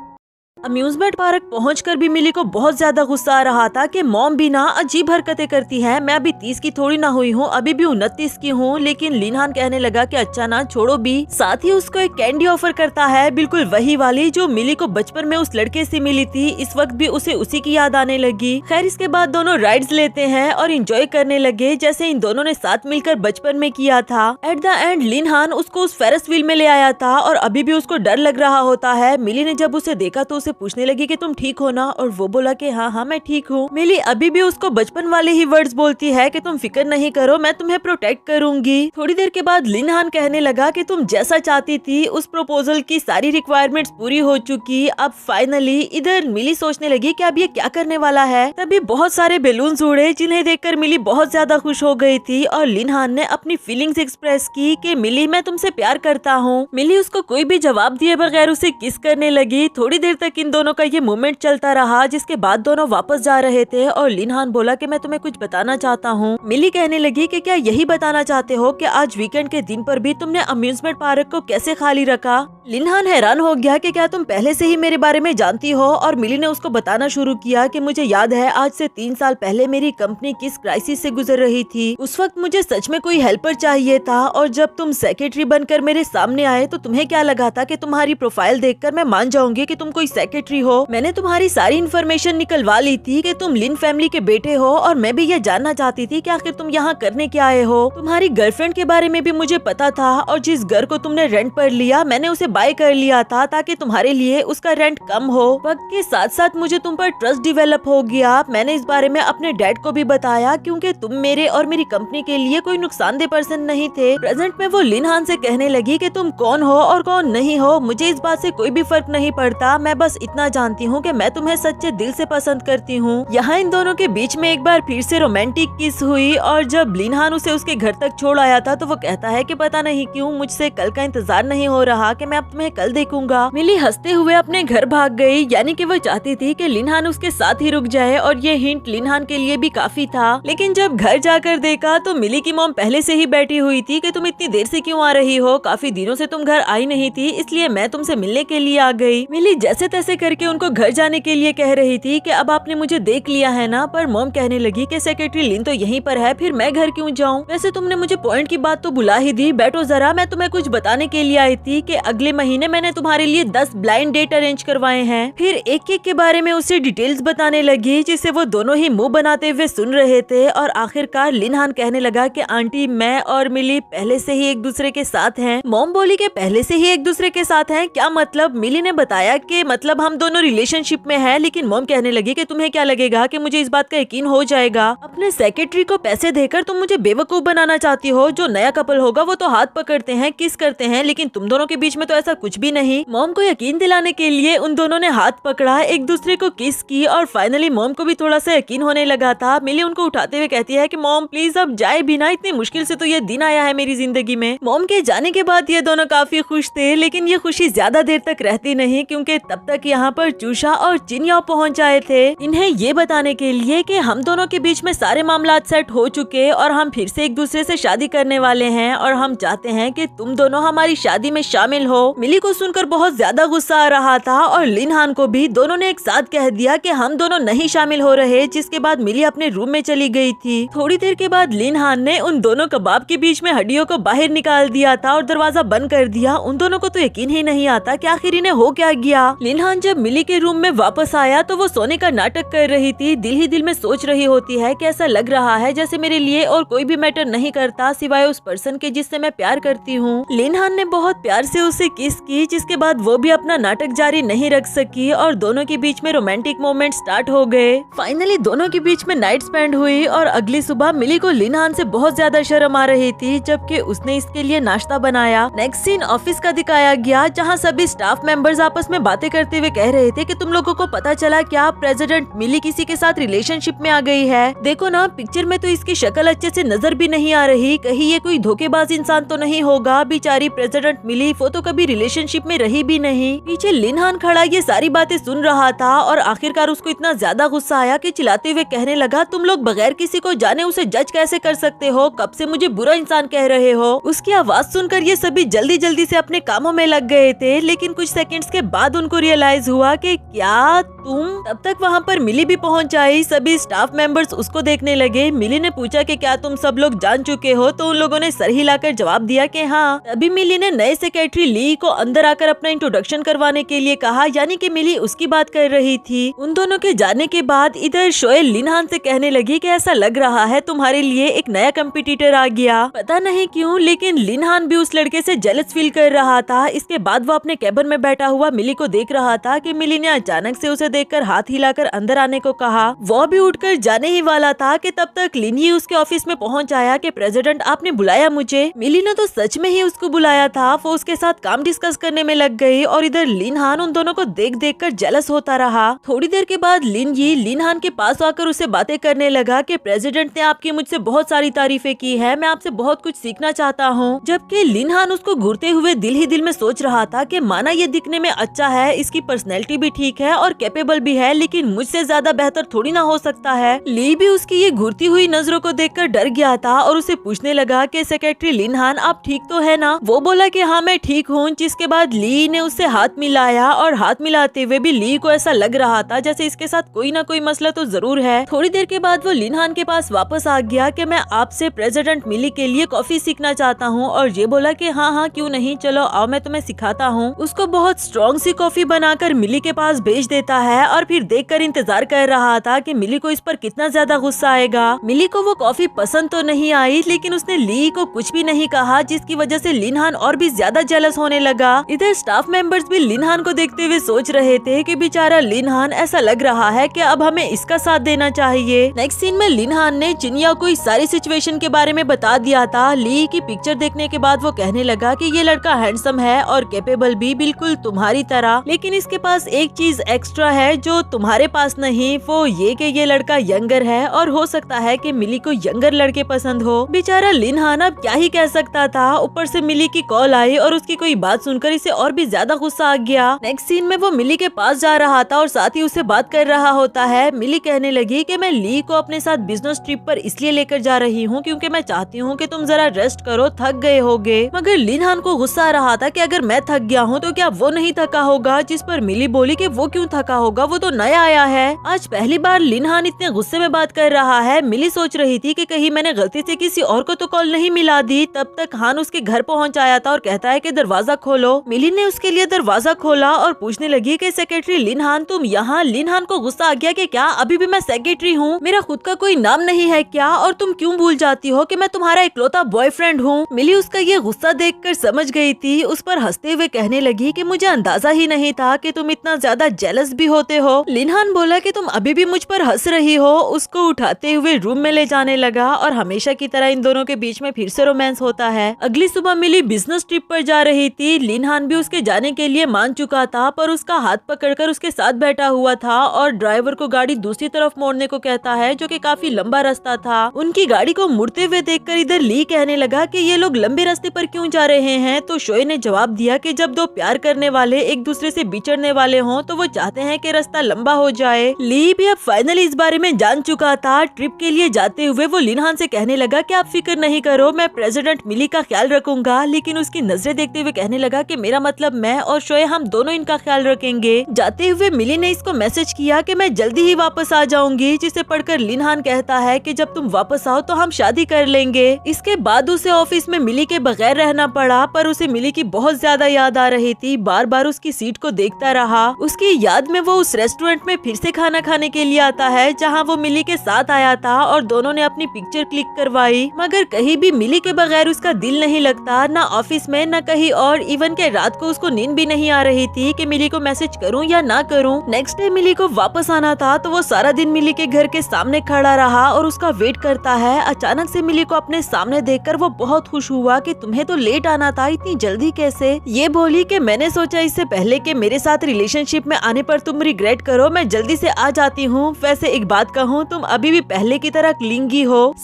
A: अम्यूजमेंट पार्क पहुंचकर भी मिली को बहुत ज्यादा गुस्सा आ रहा था कि मॉम भी ना अजीब हरकतें करती है। मैं अभी 30 की थोड़ी ना हुई हूँ, अभी भी 29 की हूँ। लेकिन लिनहान कहने लगा कि अच्छा ना, छोड़ो भी। साथ ही उसको एक कैंडी ऑफर करता है, बिल्कुल वही वाली जो मिली को बचपन में उस लड़के से मिली थी। इस वक्त भी उसे उसी की याद आने लगी। खैर, इसके बाद दोनों राइड्स लेते हैं और इंजॉय करने लगे जैसे इन दोनों ने साथ मिलकर बचपन में किया था। एट द एंड लिनहान उसको उस फेरस व्हील में ले आया था और अभी भी उसको डर लग रहा होता है। मिली ने जब उसे देखा तो उसे पूछने लगी कि तुम ठीक हो ना, और वो बोला कि हाँ हाँ मैं ठीक हूँ। मिली अभी भी उसको बचपन वाले ही वर्ड्स बोलती है कि तुम फिक्र नहीं करो, मैं तुम्हें प्रोटेक्ट करूंगी। थोड़ी देर के बाद लिनहान कहने लगा कि तुम जैसा चाहती थी उस प्रपोजल की सारी रिक्वायरमेंट्स पूरी हो चुकी। अब फाइनली इधर मिली सोचने लगी कि अब ये क्या करने वाला है। तभी बहुत सारे बैलून्स उड़े जिन्हें देखकर मिली बहुत ज्यादा खुश हो गई थी, और लिनहान ने अपनी फीलिंग्स एक्सप्रेस की कि मिली मैं तुमसे प्यार करता हूँ। मिली उसको कोई भी जवाब दिए बगैर उसे किस करने लगी। थोड़ी देर तक इन दोनों का ये मोमेंट चलता रहा, जिसके बाद दोनों वापस जा रहे थे और लिनहान बोला कि मैं तुम्हें कुछ बताना चाहता हूँ। मिली कहने लगी कि क्या यही बताना चाहते हो कि आज वीकेंड के दिन पर भी तुमने अम्यूजमेंट पार्क को कैसे खाली रखा। लिनहान हैरान हो गया कि क्या तुम पहले से ही मेरे बारे में जानती हो, और मिली ने उसको बताना शुरू किया कि मुझे याद है आज से 3 साल पहले मेरी कंपनी किस क्राइसिस से गुजर रही थी। उस वक्त मुझे सच में कोई हेल्पर चाहिए था, और जब तुम सेक्रेटरी बनकर मेरे सामने आए तो तुम्हें क्या लगा था कि तुम्हारी प्रोफाइल देखकर मैं मान जाऊंगी कि तुम कोई सेक्रेटरी हो। मैंने तुम्हारी सारी इन्फॉर्मेशन निकलवा ली थी कि तुम लिन फैमिली के बेटे हो, और मैं भी ये जानना चाहती थी कि आखिर तुम यहाँ करने क्या आए हो। तुम्हारी गर्लफ्रेंड के बारे में भी मुझे पता था, और जिस घर को तुमने रेंट पर लिया मैंने उसे बाय कर लिया था ताकि तुम्हारे लिए उसका रेंट कम हो। वक्त के साथ साथ मुझे तुम पर ट्रस्ट डेवलप हो गया। मैंने इस बारे में अपने डैड को भी बताया क्योंकि तुम मेरे और मेरी कंपनी के लिए कोई नुकसानदेह पर्सन नहीं थे। प्रेजेंट में वो लिनहान से कहने लगी कि तुम कौन हो और कौन नहीं हो मुझे इस बात से कोई भी फर्क नहीं पड़ता। मैं बस इतना जानती हूँ कि मैं तुम्हें सच्चे दिल से पसंद करती हूँ। यहाँ इन दोनों के बीच में एक बार फिर से रोमांटिक किस हुई, और जब लिनहान उसे उसके घर तक छोड़ आया था तो वो कहता है कि पता नहीं क्यों मुझसे कल का इंतजार नहीं हो रहा कि मैं अब तुम्हें कल देखूंगा। मिली हंसते हुए अपने घर भाग गई, यानी कि वो चाहती थी कि लिनहान उसके साथ ही रुक जाए, और ये हिंट लिनहान के लिए भी काफी था। लेकिन जब घर जाकर देखा तो मिली की मॉम पहले से ही बैठी हुई थी कि तुम इतनी देर से क्यों आ रही हो, काफी दिनों से तुम घर आई नहीं थी इसलिए मैं तुमसे मिलने के लिए आ गई। मिली जैसे तैसे करके उनको घर जाने के लिए कह रही थी कि अब आपने मुझे देख लिया है ना, पर मॉम कहने लगी कि सेक्रेटरी लिन तो यहीं पर है, फिर मैं घर क्यों जाऊं। वैसे तुमने मुझे पॉइंट की बात तो बुला ही दी, बैठो जरा, मैं तुम्हें कुछ बताने के लिए आई थी कि अगले महीने मैंने तुम्हारे लिए 10 ब्लाइंड डेट अरेंज करवाए हैं। फिर एक एक के बारे में उसे डिटेल्स बताने लगी, जिसे वो दोनों ही मुंह बनाते हुए सुन रहे थे। और आखिरकार लिनहान कहने लगा कि आंटी मैं और मिली पहले से ही एक दूसरे के साथ हैं। मॉम बोली कि पहले से ही एक दूसरे के साथ हैं, क्या मतलब। मिली ने बताया कि मतलब हम दोनों रिलेशनशिप में हैं, लेकिन मॉम कहने लगी कि तुम्हें क्या लगेगा कि मुझे इस बात का यकीन हो जाएगा। अपने सेक्रेटरी को पैसे देकर तुम मुझे बेवकूफ बनाना चाहती हो। जो नया कपल होगा वो तो हाथ पकड़ते हैं, किस करते हैं, लेकिन तुम दोनों के बीच में तो ऐसा कुछ भी नहीं। मॉम को यकीन दिलाने के लिए उन दोनों ने हाथ पकड़ा, एक दूसरे को किस की, और फाइनली मॉम को भी थोड़ा सा यकीन होने लगा था। मिली उनको उठाते हुए कहती है कि मॉम प्लीज अब जाए भी ना, इतनी मुश्किल से तो ये दिन आया है मेरी जिंदगी में। मॉम के जाने के बाद ये दोनों काफी खुश थे, लेकिन ये खुशी ज्यादा देर तक रहती नहीं क्योंकि तब तक यहाँ पर चूषा और चिन्याओ पहुँच आए थे इन्हें ये बताने के लिए कि हम दोनों के बीच में सारे मामला सेट हो चुके और हम फिर से एक दूसरे से शादी करने वाले हैं, और हम चाहते हैं कि तुम दोनों हमारी शादी में शामिल हो। मिली को सुनकर बहुत ज्यादा गुस्सा आ रहा था, और लिनहान को भी। दोनों ने एक साथ कह दिया कि हम दोनों नहीं शामिल हो रहे, जिसके बाद मिली अपने रूम में चली गई थी। थोड़ी देर के बाद लिनहान ने उन दोनों कबाब के बीच में हड्डियों को बाहर निकाल दिया था और दरवाजा बंद कर दिया। उन दोनों को तो यकीन ही नहीं आता कि आखिर इन्हें हो क्या गया। लिनहान लिनहान जब मिली के रूम में वापस आया तो वो सोने का नाटक कर रही थी। दिल ही दिल में सोच रही होती है कि ऐसा लग रहा है जैसे मेरे लिए और कोई भी मैटर नहीं करता सिवाय उस पर्सन के जिससे मैं प्यार करती हूँ। लिनहान ने बहुत प्यार से उसे किस की, जिसके बाद वो भी अपना नाटक जारी नहीं रख सकी और दोनों के बीच में रोमांटिक मोमेंट स्टार्ट हो गए। फाइनली दोनों के बीच में नाइट स्पेंड हुई और अगली सुबह मिली को लिनहान से बहुत ज्यादा शर्म आ रही थी, जबकि उसने इसके लिए नाश्ता बनाया। नेक्स्ट सीन ऑफिस का दिखाया गया, जहाँ सभी स्टाफ मेंबर्स आपस में बातें करते हुए कह रहे थे कि तुम लोगों को पता चला क्या प्रेसिडेंट मिली किसी के साथ रिलेशनशिप में आ गई है। देखो ना, पिक्चर में तो इसकी शक्ल अच्छे से नजर भी नहीं आ रही, कहीं ये कोई धोखेबाज इंसान तो नहीं होगा। बेचारी प्रेसिडेंट मिली वो तो कभी रिलेशनशिप में रही भी नहीं। पीछे लिनहान खड़ा ये सारी बातें सुन रहा था और आखिरकार उसको इतना ज्यादा गुस्सा आया कि चिल्लाते हुए कहने लगा, तुम लोग बगैर किसी को जाने उसे जज कैसे कर सकते हो? कब से मुझे बुरा इंसान कह रहे हो? उसकी आवाज सुनकर ये सभी जल्दी जल्दी से अपने कामों में लग गए थे, लेकिन कुछ सेकंड्स के बाद उनको रियलाइज हुआ कि क्या तुम। तब तक वहाँ पर मिली भी पहुँच आई। सभी स्टाफ मेंबर्स उसको देखने लगे। मिली ने पूछा कि क्या तुम सब लोग जान चुके हो? तो उन लोगों ने सर हिलाकर जवाब दिया कि हाँ। तभी मिली ने नए सेक्रेटरी ली को अंदर आकर अपना इंट्रोडक्शन करवाने के लिए कहा, यानी कि मिली उसकी बात कर रही थी। उन दोनों के जाने के बाद इधर शोए लिनहान से कहने लगी कि ऐसा लग रहा है तुम्हारे लिए एक नया कंपटीटर आ गया। पता नहीं क्यों, लेकिन लिनहान भी उस लड़के से जेलस फील कर रहा था। इसके बाद वो अपने कैबिन में बैठा हुआ मिली को देख रहा था कि मिली ने अचानक से उसे देखकर हाथ हिलाकर अंदर आने को कहा। वो भी उठकर जाने ही वाला था कि तब तक लिन ही उसके ऑफिस में पहुंच आया कि प्रेसिडेंट आपने बुलाया मुझे। मिली ने तो सच में ही उसको बुलाया था। वो उसके साथ काम डिस्कस करने में लग गई और इधर लिनहान उन दोनों को देख देख कर जेलस होता रहा। थोड़ी देर के बाद लिन ही लिनहान के पास आकर उसे बातें करने लगा कि प्रेसिडेंट ने आपकी मुझसे बहुत सारी तारीफें की है, मैं आपसे बहुत कुछ सीखना चाहता हूँ। जबकि लिनहान उसको घूरते हुए दिल ही दिल में सोच रहा था कि माना ये दिखने में अच्छा है, इसकी पर्सनैलिटी भी ठीक है और कैपेबल भी है, लेकिन मुझसे ज्यादा बेहतर थोड़ी ना हो सकता है। ली भी उसकी ये घूरती हुई नजरों को देखकर डर गया था और उसे पूछने लगा कि सेक्रेटरी लिनहान आप ठीक तो है ना? वो बोला कि हाँ मैं ठीक हूँ, जिसके बाद ली ने उससे हाथ मिलाया और हाथ मिलाते हुए भी ली को ऐसा लग रहा था जैसे इसके साथ कोई ना कोई मसला तो जरूर है। थोड़ी देर के बाद वो लिनहान के पास वापस आ गया कि मैं आपसे प्रेसिडेंट मिली के लिए कॉफी सीखना चाहता हूँ और ये बोला कि हाँ हाँ क्यों नहीं, चलो आओ मैं तुम्हें सिखाता हूँ। उसको बहुत स्ट्रॉन्ग सी कॉफी बनाकर मिली के पास भेज देता है और फिर देखकर इंतजार कर रहा था कि मिली को इस पर कितना ज्यादा गुस्सा आएगा। मिली को वो कॉफी पसंद तो नहीं आई, लेकिन उसने ली को कुछ भी नहीं कहा, जिसकी वजह से लिनहान और भी ज्यादा जेलस होने लगा। इधर स्टाफ मेंबर्स भी लिनहान को देखते हुए सोच रहे थे कि बेचारा लिनहान, ऐसा लग रहा है कि अब हमें इसका साथ देना चाहिए। नेक्स्ट सीन में लिनहान ने चिनिया को इस सारी सिचुएशन के बारे में बता दिया था। ली की पिक्चर देखने के बाद वो कहने लगा कि ये लड़का हैंडसम है और कैपेबल भी बिल्कुल तुम्हारी तरह, लेकिन इसके पास एक चीज एक्स्ट्रा है जो तुम्हारे पास नहीं, वो ये कि ये लड़का यंगर है और हो सकता है कि मिली को यंगर लड़के पसंद हो। बेचारा लिनहान अब क्या ही कह सकता था। ऊपर से मिली की कॉल आई और उसकी कोई बात सुनकर इसे और भी ज्यादा गुस्सा आ गया। नेक्स्ट सीन में वो मिली के पास जा रहा था और साथ ही उसे बात कर रहा होता है। मिली कहने लगी कि मैं ली को अपने साथ बिजनेस ट्रिप पर इसलिए लेकर जा रही हूँ क्योंकि मैं चाहती हूँ कि तुम जरा रेस्ट करो, थक गए होगे। मगर लिनहान को गुस्सा आ रहा था कि अगर मैं थक गया हूँ तो क्या वो नहीं थका होगा, जिस पर मिली बोली कि वो क्यों थका होगा, वो तो नया आया है। आज पहली बार लिनहान इतने गुस्से में बात कर रहा है। मिली सोच रही थी कि कहीं मैंने गलती से किसी और को तो कॉल नहीं मिला दी। तब तक हान उसके घर पहुंच आया था और कहता है कि दरवाजा खोलो। मिली ने उसके लिए दरवाजा खोला और पूछने लगी कि सेक्रेटरी लिनहान तुम यहाँ? लिनहान को गुस्सा आ गया कि क्या अभी भी मैं सेक्रेटरी हूँ? मेरा खुद का कोई नाम नहीं है क्या? और तुम क्यों भूल जाती हो कि मैं तुम्हारा इकलौता बॉयफ्रेंड हूँ? मिली उसका ये गुस्सा देखकर समझ गई थी। उस पर हंसते हुए कहने लगी कि मुझे अंदाजा ही नहीं था कि तुम इतना ज्यादा जेलस भी होते हो। लिनहान बोला कि तुम अभी भी मुझ पर हंस रही हो। उसको उठाते हुए रूम में ले जाने लगा और हमेशा की तरह इन दोनों के बीच में फिर से रोमांस होता है। अगली सुबह मिली बिजनेस ट्रिप पर जा रही थी। लिनहान भी उसके जाने के लिए मान चुका था, पर उसका हाथ पकड़कर उसके साथ बैठा हुआ था और ड्राइवर को गाड़ी दूसरी तरफ मोड़ने को कहता है, जो कि काफी लंबा रास्ता था। उनकी गाड़ी को मुड़ते हुए देखकर इधर ली कहने लगा कि ये लोग लंबे रास्ते पर क्यों जा रहे हैं? तो शोए ने जवाब दिया कि जब दो प्यार करने वाले एक दूसरे से बिछड़ने वाले हों तो वो चाहते हैं कि रास्ता लंबा हो जाए। ली भी अब फाइनली इस बारे में जान चुका था। ट्रिप के लिए जाते हुए वो लिनहान से कहने लगा कि आप फिक्र नहीं करो, मैं प्रेसिडेंट मिली का ख्याल रखूंगा। लेकिन उसकी नजरें देखते हुए कहने लगा कि मेरा मतलब मैं और शोए हम दोनों इनका ख्याल रखेंगे। जाते हुए मिली ने इसको मैसेज किया कि मैं जल्दी ही वापस आ जाऊंगी, जिसे पढ़कर लिनहान कहता है कि जब तुम वापस आओ तो हम शादी कर लेंगे। इसके बाद उसे ऑफिस में मिली के बगैर रहना पड़ा, पर उसे मिली की बहुत ज्यादा याद आ रही थी। बार बार उसकी सीट को देखते देखता रहा। उसकी याद में वो उस रेस्टोरेंट में फिर से खाना खाने के लिए आता है जहाँ वो मिली के साथ आया था और दोनों ने अपनी पिक्चर क्लिक करवाई, मगर कहीं भी मिली के बगैर उसका दिल नहीं लगता, ना ऑफिस में ना कहीं और। इवन के रात को उसको नींद भी नहीं आ रही थी कि मिली को मैसेज करूं या ना करूं। नेक्स्ट डे मिली को वापस आना था तो वो सारा दिन मिली के घर के सामने खड़ा रहा और उसका वेट करता है। अचानक से मिली को अपने सामने देखकर वो बहुत खुश हुआ कि तुम्हें तो लेट आना था, इतनी जल्दी कैसे? ये बोली कि मैंने सोचा इससे पहले कि मेरे साथ रिलेशनशिप में आने पर तुम रिग्रेट करो, मैं जल्दी से आ जाती हूँ। वैसे एक बात कहूँ, तुम अभी भी पहले की तरह क्लिंगी हो।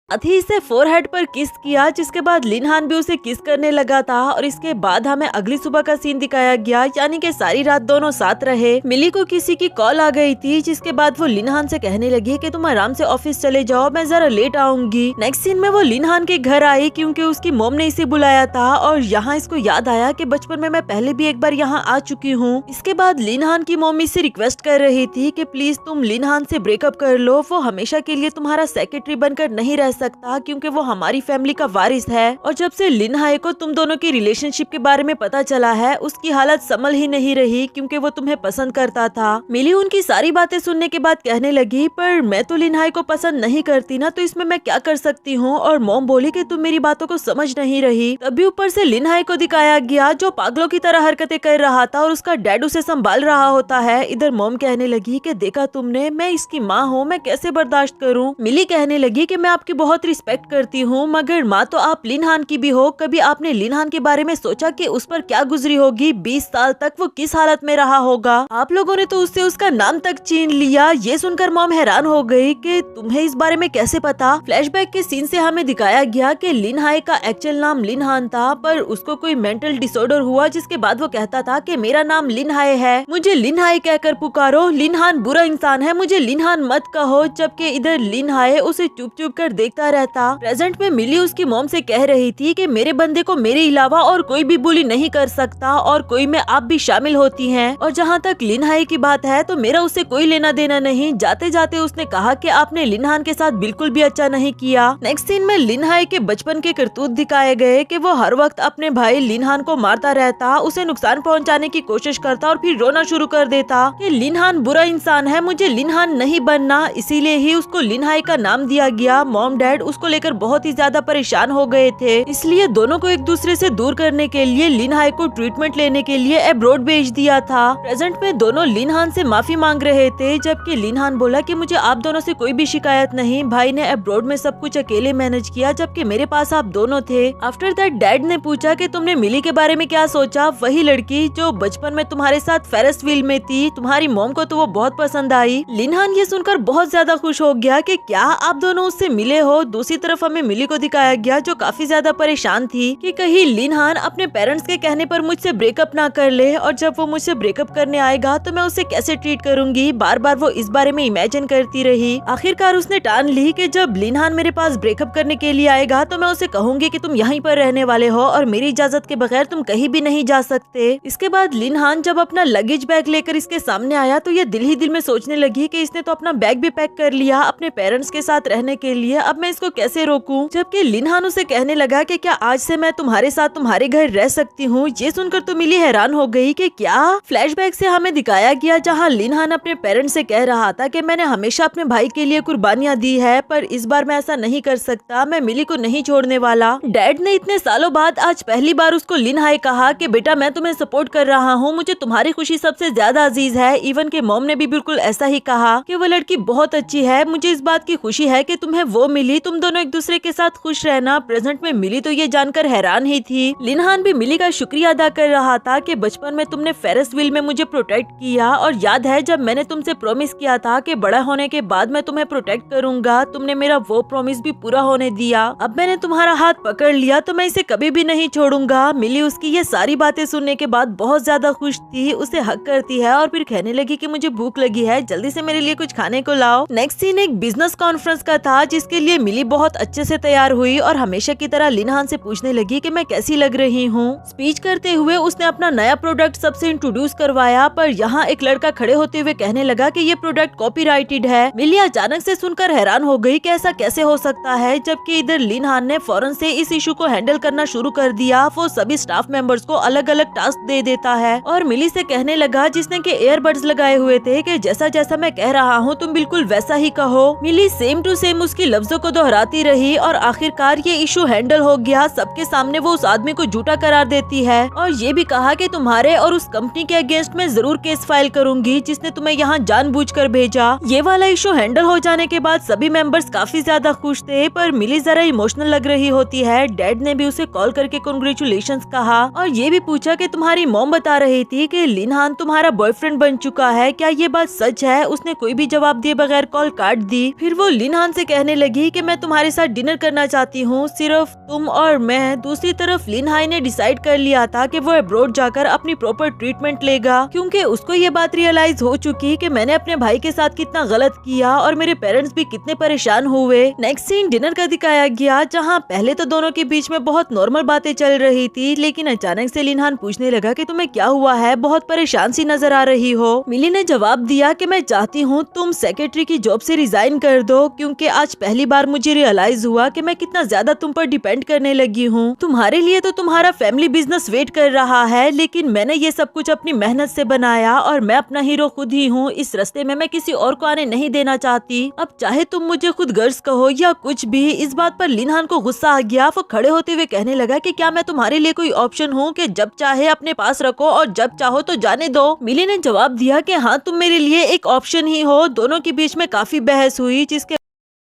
A: साथ ही इसे फोरहेड पर किस किया, जिसके बाद लिनहान भी उसे किस करने लगा था। और इसके बाद हमें अगली सुबह का सीन दिखाया गया, यानी कि सारी रात दोनों साथ रहे। मिली को किसी की कॉल आ गई थी, जिसके बाद वो लिनहान से कहने लगी कि तुम आराम से ऑफिस चले जाओ, मैं जरा लेट आऊंगी। नेक्स्ट सीन में वो लिनहान के घर आई क्योंकि उसकी मॉम ने इसे बुलाया था और यहाँ इसको याद आया कि बचपन में मैं पहले भी एक बार यहाँ आ चुकी हूँ। इसके बाद लिनहान की मॉम इससे रिक्वेस्ट कर रही थी कि प्लीज तुम लिनहान से ब्रेकअप कर लो, वो हमेशा के लिए तुम्हारा सेक्रेटरी बनकर नहीं रह सकता क्योंकि वो हमारी फैमिली का वारिस है। और जब से लिनहाई को तुम दोनों की रिलेशनशिप के बारे में पता चला है, उसकी हालत संभल ही नहीं रही क्योंकि वो तुम्हें पसंद करता था। मिली उनकी सारी बातें सुनने के बाद कहने लगी, पर मैं तो लिनहाई को पसंद नहीं करती ना, तो इसमें मैं क्या कर सकती हूँ? और मॉम बोली कि तुम मेरी बातों को समझ नहीं रही। तभी ऊपर से लिनहाई को दिखाया गया जो पागलों की तरह हरकतें कर रहा था और उसका डैड उसे संभाल रहा होता है। इधर मॉम कहने लगी कि देखा तुमने, मैं इसकी माँ हूँ, मैं कैसे बर्दाश्त करूँ। मिली कहने लगी कि मैं आपकी बहुत रिस्पेक्ट करती हूँ, मगर माँ तो आप लिनहान की भी हो। कभी आपने लिनहान के बारे में सोचा कि उस पर क्या गुजरी होगी? 20 साल तक वो किस हालत में रहा होगा? आप लोगों ने तो उससे उसका नाम तक छीन लिया। ये सुनकर मॉम हैरान हो गई कि तुम्हें इस बारे में कैसे पता। फ्लैशबैक के सीन से हमें दिखाया गया कि लिनहाई का एक्चुअल नाम लिनहान था, पर उसको कोई मेंटल डिसऑर्डर हुआ, जिसके बाद वो कहता था कि मेरा नाम लिनहाई है, मुझे लिनहाई कहकर पुकारो, लिनहान बुरा इंसान है, मुझे लिनहान मत कहो। जबकि इधर लिनहाई उसे चुप चुप कर देखता रहता। प्रेजेंट में मिली उसकी मॉम से कह रही थी कि मेरे बंदे को मेरे अलावा और कोई भी बुली नहीं कर सकता और कोई में आप भी शामिल होती हैं। और जहाँ तक लिनहाई की बात है तो मेरा उससे कोई लेना देना नहीं। जाते जाते उसने कहा कि आपने लिनहान के साथ बिल्कुल भी अच्छा नहीं किया। नेक्स्ट सीन में लिनहाई के बचपन के करतूत दिखाए गए कि वो हर वक्त अपने भाई लिनहान को मारता रहता, उसे नुकसान पहुँचाने की कोशिश करता और फिर रोना शुरू कर देता कि लिनहान बुरा इंसान है, मुझे लिनहान नहीं बनना। इसीलिए ही उसको लिनहाई का नाम दिया गया। मॉम डैड उसको लेकर बहुत ही ज्यादा परेशान हो गए थे, इसलिए दोनों को एक दूसरे से दूर करने के लिए लिनहाई को ट्रीटमेंट लेने के लिए अब्रॉड भेज दिया था। प्रेजेंट में दोनों लिनहान से माफी मांग रहे थे, जबकि लिनहान बोला कि मुझे आप दोनों से कोई भी शिकायत नहीं, भाई ने अब्रॉड में सब कुछ अकेले मैनेज किया जबकि मेरे पास आप दोनों थे। आफ्टर दैट डैड ने पूछा कि तुमने मिली के बारे में क्या सोचा, वही लड़की जो बचपन में तुम्हारे साथ फेरिस व्हील में थी, तुम्हारी मॉम को तो वो बहुत पसंद आई। लिनहान ये सुनकर बहुत ज्यादा खुश हो गया कि क्या आप दोनों उससे मिले हो। दूसरी तरफ हमें मिली को दिखाया गया जो काफी ज्यादा परेशान थी कि कहीं लिनहान अपने पेरेंट्स के कहने पर मुझसे ब्रेकअप ना कर ले, और जब वो मुझसे ब्रेकअप करने आएगा तो मैं उसे कैसे ट्रीट करूंगी। बार बार वो इस बारे में इमेजिन करती रही। आखिरकार उसने ठान ली कि जब लिनहान मेरे पास ब्रेकअप करने के लिए आएगा तो मैं उसे कहूंगी कि तुम यहीं पर रहने वाले हो और मेरी इजाजत के बगैर तुम कहीं भी नहीं जा सकते। इसके बाद लिनहान जब अपना लगेज बैग लेकर इसके सामने आया तो ये दिल ही दिल में सोचने लगी कि इसने तो अपना बैग भी पैक कर लिया अपने पेरेंट्स के साथ रहने के लिए, अब मैं इसको कैसे रोकूं। जबकि लिनहान उसे कहने लगा कि क्या आज से मैं तुम्हारे साथ तुम्हारे घर रह सकती हूँ। ये सुनकर तो मिली हैरान हो गई कि क्या। फ्लैशबैक से हमें दिखाया गया जहाँ लिनहान अपने पेरेंट्स से कह रहा था कि मैंने हमेशा अपने भाई के लिए कुर्बानियाँ दी है, पर इस बार मैं ऐसा नहीं कर सकता, मैं मिली को नहीं छोड़ने वाला। डैड ने इतने सालों बाद आज पहली बार उसको लिनहाई कहा कि बेटा मैं तुम्हें सपोर्ट कर रहा हूँ, मुझे तुम्हारी खुशी सबसे ज्यादा अजीज है। इवन के मॉम ने भी बिल्कुल ऐसा ही कहा कि वो लड़की बहुत अच्छी है, मुझे इस बात की खुशी है कि तुम्हें वो मिली, तुम दोनों एक दूसरे के साथ खुश रहना। प्रेजेंट में मिली तो ये जानकर हैरान ही थी। लिनहान भी मिली का शुक्रिया अदा कर रहा था कि बचपन में तुमने फेरिस व्हील में मुझे प्रोटेक्ट किया, और याद है जब मैंने तुमसे प्रॉमिस किया था कि बड़ा होने के बाद मैं तुम्हें प्रोटेक्ट करूंगा, तुमने मेरा वो प्रॉमिस भी पूरा होने दिया। अब मैंने तुम्हारा हाथ पकड़ लिया तो मैं इसे कभी भी नहीं छोड़ूंगा। मिली उसकी ये सारी बातें सुनने के बाद बहुत ज्यादा खुश थी, उसे हक करती है और फिर कहने लगी कि मुझे भूख लगी है, जल्दी से मेरे लिए कुछ खाने को लाओ। नेक्स्ट सीन एक बिजनेस कॉन्फ्रेंस का था जिसके लिए मिली बहुत अच्छे से तैयार हुई और हमेशा की तरह लिनहान से पूछने लगी कि मैं कैसी लग रही हूँ। स्पीच करते हुए उसने अपना नया प्रोडक्ट सबसे इंट्रोड्यूस करवाया, पर यहाँ एक लड़का खड़े होते हुए कहने लगा कि ये प्रोडक्ट कॉपीराइटेड है। मिली अचानक से सुनकर हैरान हो गई कि ऐसा कैसे हो सकता है, जबकि इधर लिनहान ने फौरन से इस इशू को हैंडल करना शुरू कर दिया। वो सभी स्टाफ मेंबर्स को अलग अलग टास्क दे देता है और मिली से कहने लगा जिसने के ईयरबड्स लगाए हुए थे कि जैसा जैसा मैं कह रहा हूँ तुम बिल्कुल वैसा ही कहो। मिली सेम टू सेम उसकी लफ्जों को दोहराती रही और आखिरकार ये इशू हैंडल हो गया। सबके सामने वो उस आदमी को झूठा करार देती है और ये भी कहा कि तुम्हारे और उस कंपनी के अगेंस्ट में जरूर केस फाइल करूंगी जिसने तुम्हें यहाँ जानबूझकर भेजा। ये वाला इशू हैंडल हो जाने के बाद सभी मेंबर्स काफी ज्यादा खुश थे, पर मिली जरा इमोशनल लग रही होती है। डैड ने भी उसे कॉल करके कांग्रेचुलेशंस कहा और ये भी पूछा कि तुम्हारी मॉम बता रही थी कि लिनहान तुम्हारा बॉयफ्रेंड बन चुका है, क्या ये बात सच है? उसने कोई भी जवाब दिए बगैर कॉल काट दी। फिर वो लिनहान से कहने लगी कि मैं तुम्हारे साथ डिनर करना चाहती हूँ, सिर्फ तुम और मैं। दूसरी तरफ लिनहाई ने डिसाइड कर लिया था कि वो अब्रॉड जाकर अपनी प्रॉपर ट्रीटमेंट लेगा, क्योंकि उसको ये बात रियलाइज हो चुकी कि मैंने अपने भाई के साथ कितना गलत किया और मेरे पेरेंट्स भी कितने परेशान हुए। नेक्स्ट सीन डिनर का दिखाया गया, जहाँ पहले तो दोनों के बीच में बहुत नॉर्मल बातें चल रही थी, लेकिन अचानक से लिनहान पूछने लगा कि तुम्हें क्या हुआ है, बहुत परेशान सी नजर आ रही हो। मिली ने जवाब दिया कि मैं चाहती हूँ तुम सेक्रेटरी की जॉब से रिजाइन कर दो, क्योंकि आज पहली बार मुझे रियलाइज हुआ कि मैं कितना ज्यादा तुम पर डिपेंड करने लगी हूँ। तुम्हारे लिए तो तुम्हारा फैमिली बिजनेस वेट कर रहा है, लेकिन मैंने ये सब कुछ अपनी मेहनत से बनाया और मैं अपना हीरो खुद ही हूँ। इस रास्ते में मैं किसी और को आने नहीं देना चाहती। अब चाहे तुम मुझे खुद गर्ल्स कहो या कुछ भी। इस बात पर लिनहान को गुस्सा आ गया। वो खड़े होते हुए कहने लगा कि क्या मैं तुम्हारे लिए कोई ऑप्शन हूँ कि जब चाहे अपने पास रखो और जब चाहो तो जाने दो? मिली ने जवाब दिया कि हाँ, तुम मेरे लिए एक ऑप्शन ही हो। दोनों के बीच में काफी बहस हुई,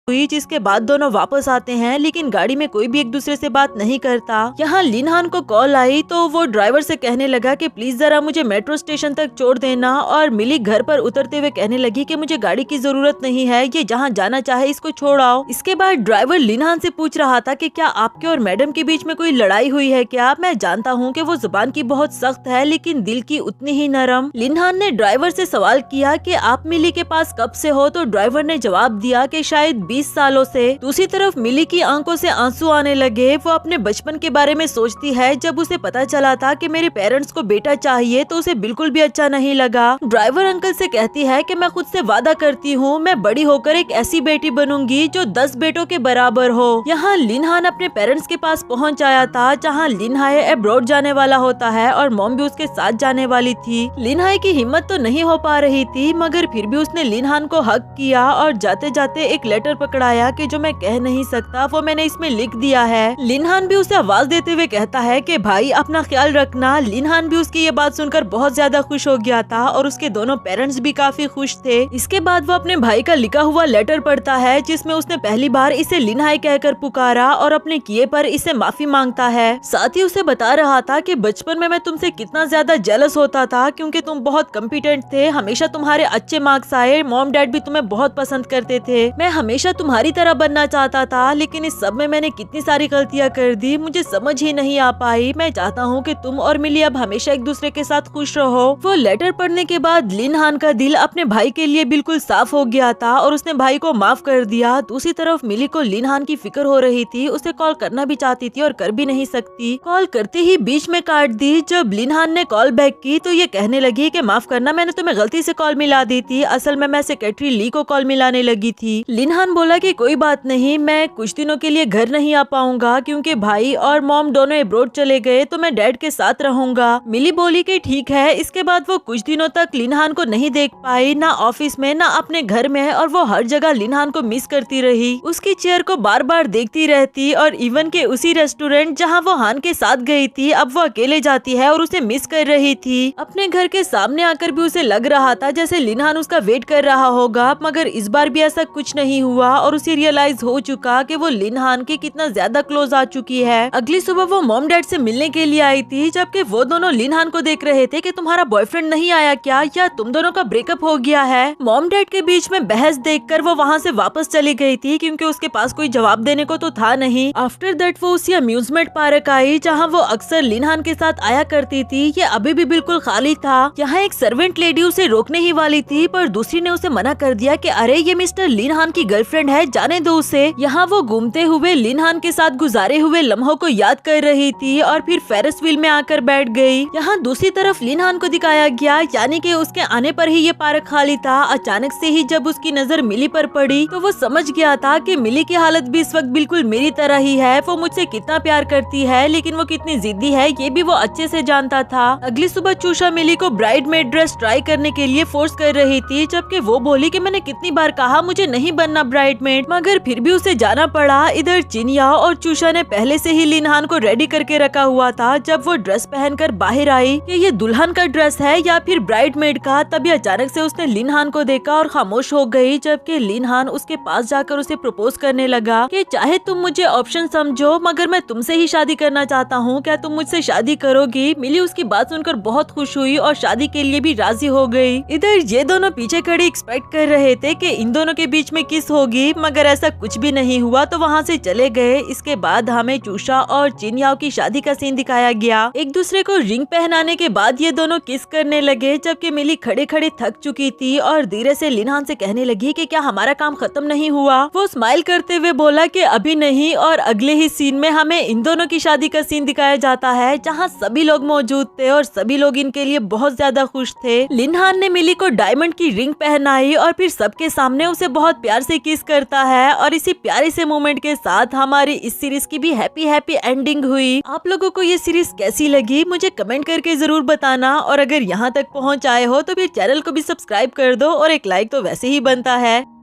A: जिसके बाद दोनों वापस आते हैं, लेकिन गाड़ी में कोई भी एक दूसरे से बात नहीं करता। यहाँ लिनहान को कॉल आई तो वो ड्राइवर से कहने लगा कि प्लीज जरा मुझे मेट्रो स्टेशन तक छोड़ देना, और मिली घर पर उतरते हुए कहने लगी कि मुझे गाड़ी की जरूरत नहीं है, ये जहाँ जाना चाहे इसको छोड़ आओ। इसके बाद ड्राइवर लिनहान से पूछ रहा था कि क्या आपके और मैडम के बीच में कोई लड़ाई हुई है क्या? मैं जानता हूँ कि वो जुबान की बहुत सख्त है, लेकिन दिल की उतनी ही नरम। लिनहान ने ड्राइवर से सवाल किया कि आप मिली के पास कब से हो? तो ड्राइवर ने जवाब दिया कि शायद 20 सालों से। दूसरी तरफ मिली की आंखों से आंसू आने लगे। वो अपने बचपन के बारे में सोचती है, जब उसे पता चला था कि मेरे पेरेंट्स को बेटा चाहिए तो उसे बिल्कुल भी अच्छा नहीं लगा। ड्राइवर अंकल से कहती है कि मैं खुद से वादा करती हूँ मैं बड़ी होकर एक ऐसी बेटी बनूंगी जो 10 बेटों के बराबर हो। यहाँ लिनहान अपने पेरेंट्स के पास पहुँच आया था, जहाँ लिनहाई अब्रॉड जाने वाला होता है और मॉम भी उसके साथ जाने वाली थी। लिनहाई की हिम्मत तो नहीं हो पा रही थी, मगर फिर भी उसने लिनहान को हक किया और जाते जाते एक लेटर पकड़ाया कि जो मैं कह नहीं सकता वो मैंने इसमें लिख दिया है। लिनहान भी उसे आवाज देते हुए कहता है कि भाई अपना ख्याल रखना। लिनहान भी उसकी ये बात सुनकर बहुत ज्यादा खुश हो गया था और उसके दोनों पेरेंट्स भी काफी खुश थे। इसके बाद वो अपने भाई का लिखा हुआ लेटर पढ़ता है, जिसमें उसने पहली बार इसे लिनहाई कहकर पुकारा और अपने किए पर इसे माफी मांगता है। साथ ही उसे बता रहा था कि बचपन में मैं तुमसे कितना ज्यादा जेलस होता था, क्योंकि तुम बहुत कॉम्पिटेंट थे, हमेशा तुम्हारे अच्छे मार्क्स आए, मॉम डैड भी तुम्हें बहुत पसंद करते थे, मैं हमेशा तुम्हारी तरह बनना चाहता था, लेकिन इस सब में मैंने कितनी सारी गलतियां कर दी, मुझे समझ ही नहीं आ पाई। मैं चाहता हूँ कि तुम और मिली अब हमेशा एक दूसरे के साथ खुश रहो। वो लेटर पढ़ने के बाद लिनहान का दिल अपने भाई के लिए बिल्कुल साफ हो गया था और उसने भाई को माफ कर दिया। दूसरी तरफ मिली को लिनहान की फिक्र हो रही थी, उसे कॉल करना भी चाहती थी और कर भी नहीं सकती। कॉल करते ही बीच में काट दी। जब लिनहान ने कॉल बैक की तो ये कहने लगी कि माफ करना, मैंने तुम्हें गलती से कॉल मिला दी थी, असल में मैं सेक्रेटरी ली को कॉल मिलाने लगी थी। लिनहान बोला कि कोई बात नहीं, मैं कुछ दिनों के लिए घर नहीं आ पाऊंगा, क्योंकि भाई और मॉम दोनों अब्रॉड चले गए तो मैं डैड के साथ रहूंगा। मिली बोली कि ठीक है। इसके बाद वो कुछ दिनों तक लिनहान को नहीं देख पाई, ना ऑफिस में ना अपने घर में, और वो हर जगह लिनहान को मिस करती रही। उसकी चेयर को बार बार देखती रहती और इवन के उसी रेस्टोरेंट जहाँ वो हान के साथ गई थी, अब वो अकेले जाती है और उसे मिस कर रही थी। अपने घर के सामने आकर भी उसे लग रहा था जैसे लिनहान उसका वेट कर रहा होगा, मगर इस बार भी ऐसा कुछ नहीं हुआ और उसे रियलाइज हो चुका कि वो लिनहान के कितना ज्यादा क्लोज आ चुकी है। अगली सुबह वो मॉम डैड से मिलने के लिए आई थी, जबकि वो दोनों लिनहान को देख रहे थे कि तुम्हारा बॉयफ्रेंड नहीं आया क्या, या तुम दोनों का ब्रेकअप हो गया है। मॉम डैड के बीच में बहस देखकर वो वहाँ से वापस चली गई थी, क्योंकि उसके पास कोई जवाब देने को तो था नहीं। आफ्टर दैट वो उसी अम्यूजमेंट पार्क आई जहाँ वो अक्सर लिनहान के साथ आया करती थी। ये अभी भी बिल्कुल खाली था। यहाँ एक सर्वेंट लेडी उसे रोकने ही वाली थी, पर दूसरी ने उसे मना कर दिया कि अरे ये मिस्टर लिनहान की गर्लफ्रेंड बॉयफ्रेंड है, जाने दो उसे। यहाँ वो घूमते हुए लिनहान के साथ गुजारे हुए लम्हों को याद कर रही थी और फिर फेरिस व्हील में आकर बैठ गई। यहाँ दूसरी तरफ लिनहान को दिखाया गया, यानी कि उसके आने पर ही ये पार्क खाली था। अचानक से ही जब उसकी नजर मिली पर पड़ी तो वो समझ गया था कि मिली की हालत भी इस वक्त बिल्कुल मेरी तरह ही है। वो मुझसे कितना प्यार करती है, लेकिन वो कितनी जिद्दी है ये भी वो अच्छे से जानता था। अगली सुबह चूषा मिली को ब्राइडमेड ड्रेस ट्राई करने के लिए फोर्स कर रही थी, जबकि वो बोली कि मैंने कितनी बार कहा मुझे नहीं बनना ब्राइडमेड, मगर फिर भी उसे जाना पड़ा। इधर चिन्या और चूषा ने पहले से ही लिनहान को रेडी करके रखा हुआ था। जब वो ड्रेस पहनकर बाहर आई कि ये दुल्हन का ड्रेस है या फिर ब्राइडमेड का, तभी अचानक से उसने लिनहान को देखा और खामोश हो गई। जबकि लिनहान उसके पास जाकर उसे प्रपोज करने लगा कि चाहे तुम मुझे ऑप्शन समझो, मगर मैं तुमसे ही शादी करना चाहता हूँ, क्या तुम मुझसे शादी करोगी? मिली उसकी बात सुनकर बहुत खुश हुई और शादी के लिए भी राजी हो गई। इधर ये दोनों पीछे खड़े एक्सपेक्ट कर रहे थे कि इन दोनों के बीच में किस होगी, मगर ऐसा कुछ भी नहीं हुआ, तो वहाँ से चले गए। इसके बाद हमें चूषा और चिन्याओ की शादी का सीन दिखाया गया। एक दूसरे को रिंग पहनाने के बाद ये दोनों किस करने लगे, जबकि मिली खड़े खड़े थक चुकी थी और धीरे से लिनहान से कहने लगी कि क्या हमारा काम खत्म नहीं हुआ। वो स्माइल करते हुए बोला कि अभी नहीं, और अगले ही सीन में हमें इन दोनों की शादी का सीन दिखाया जाता है, जहाँ सभी लोग मौजूद थे और सभी लोग इनके लिए बहुत ज्यादा खुश थे। लिनहान ने मिली को डायमंड की रिंग पहनाई और फिर सबके सामने उसे बहुत प्यार से किस करता है, और इसी प्यारे से मोमेंट के साथ हमारी इस सीरीज की भी हैप्पी एंडिंग हुई। आप लोगों को ये सीरीज कैसी लगी मुझे कमेंट करके जरूर बताना, और अगर यहाँ तक पहुँच आए हो तो फिर चैनल को भी सब्सक्राइब कर दो, और एक लाइक तो वैसे ही बनता है।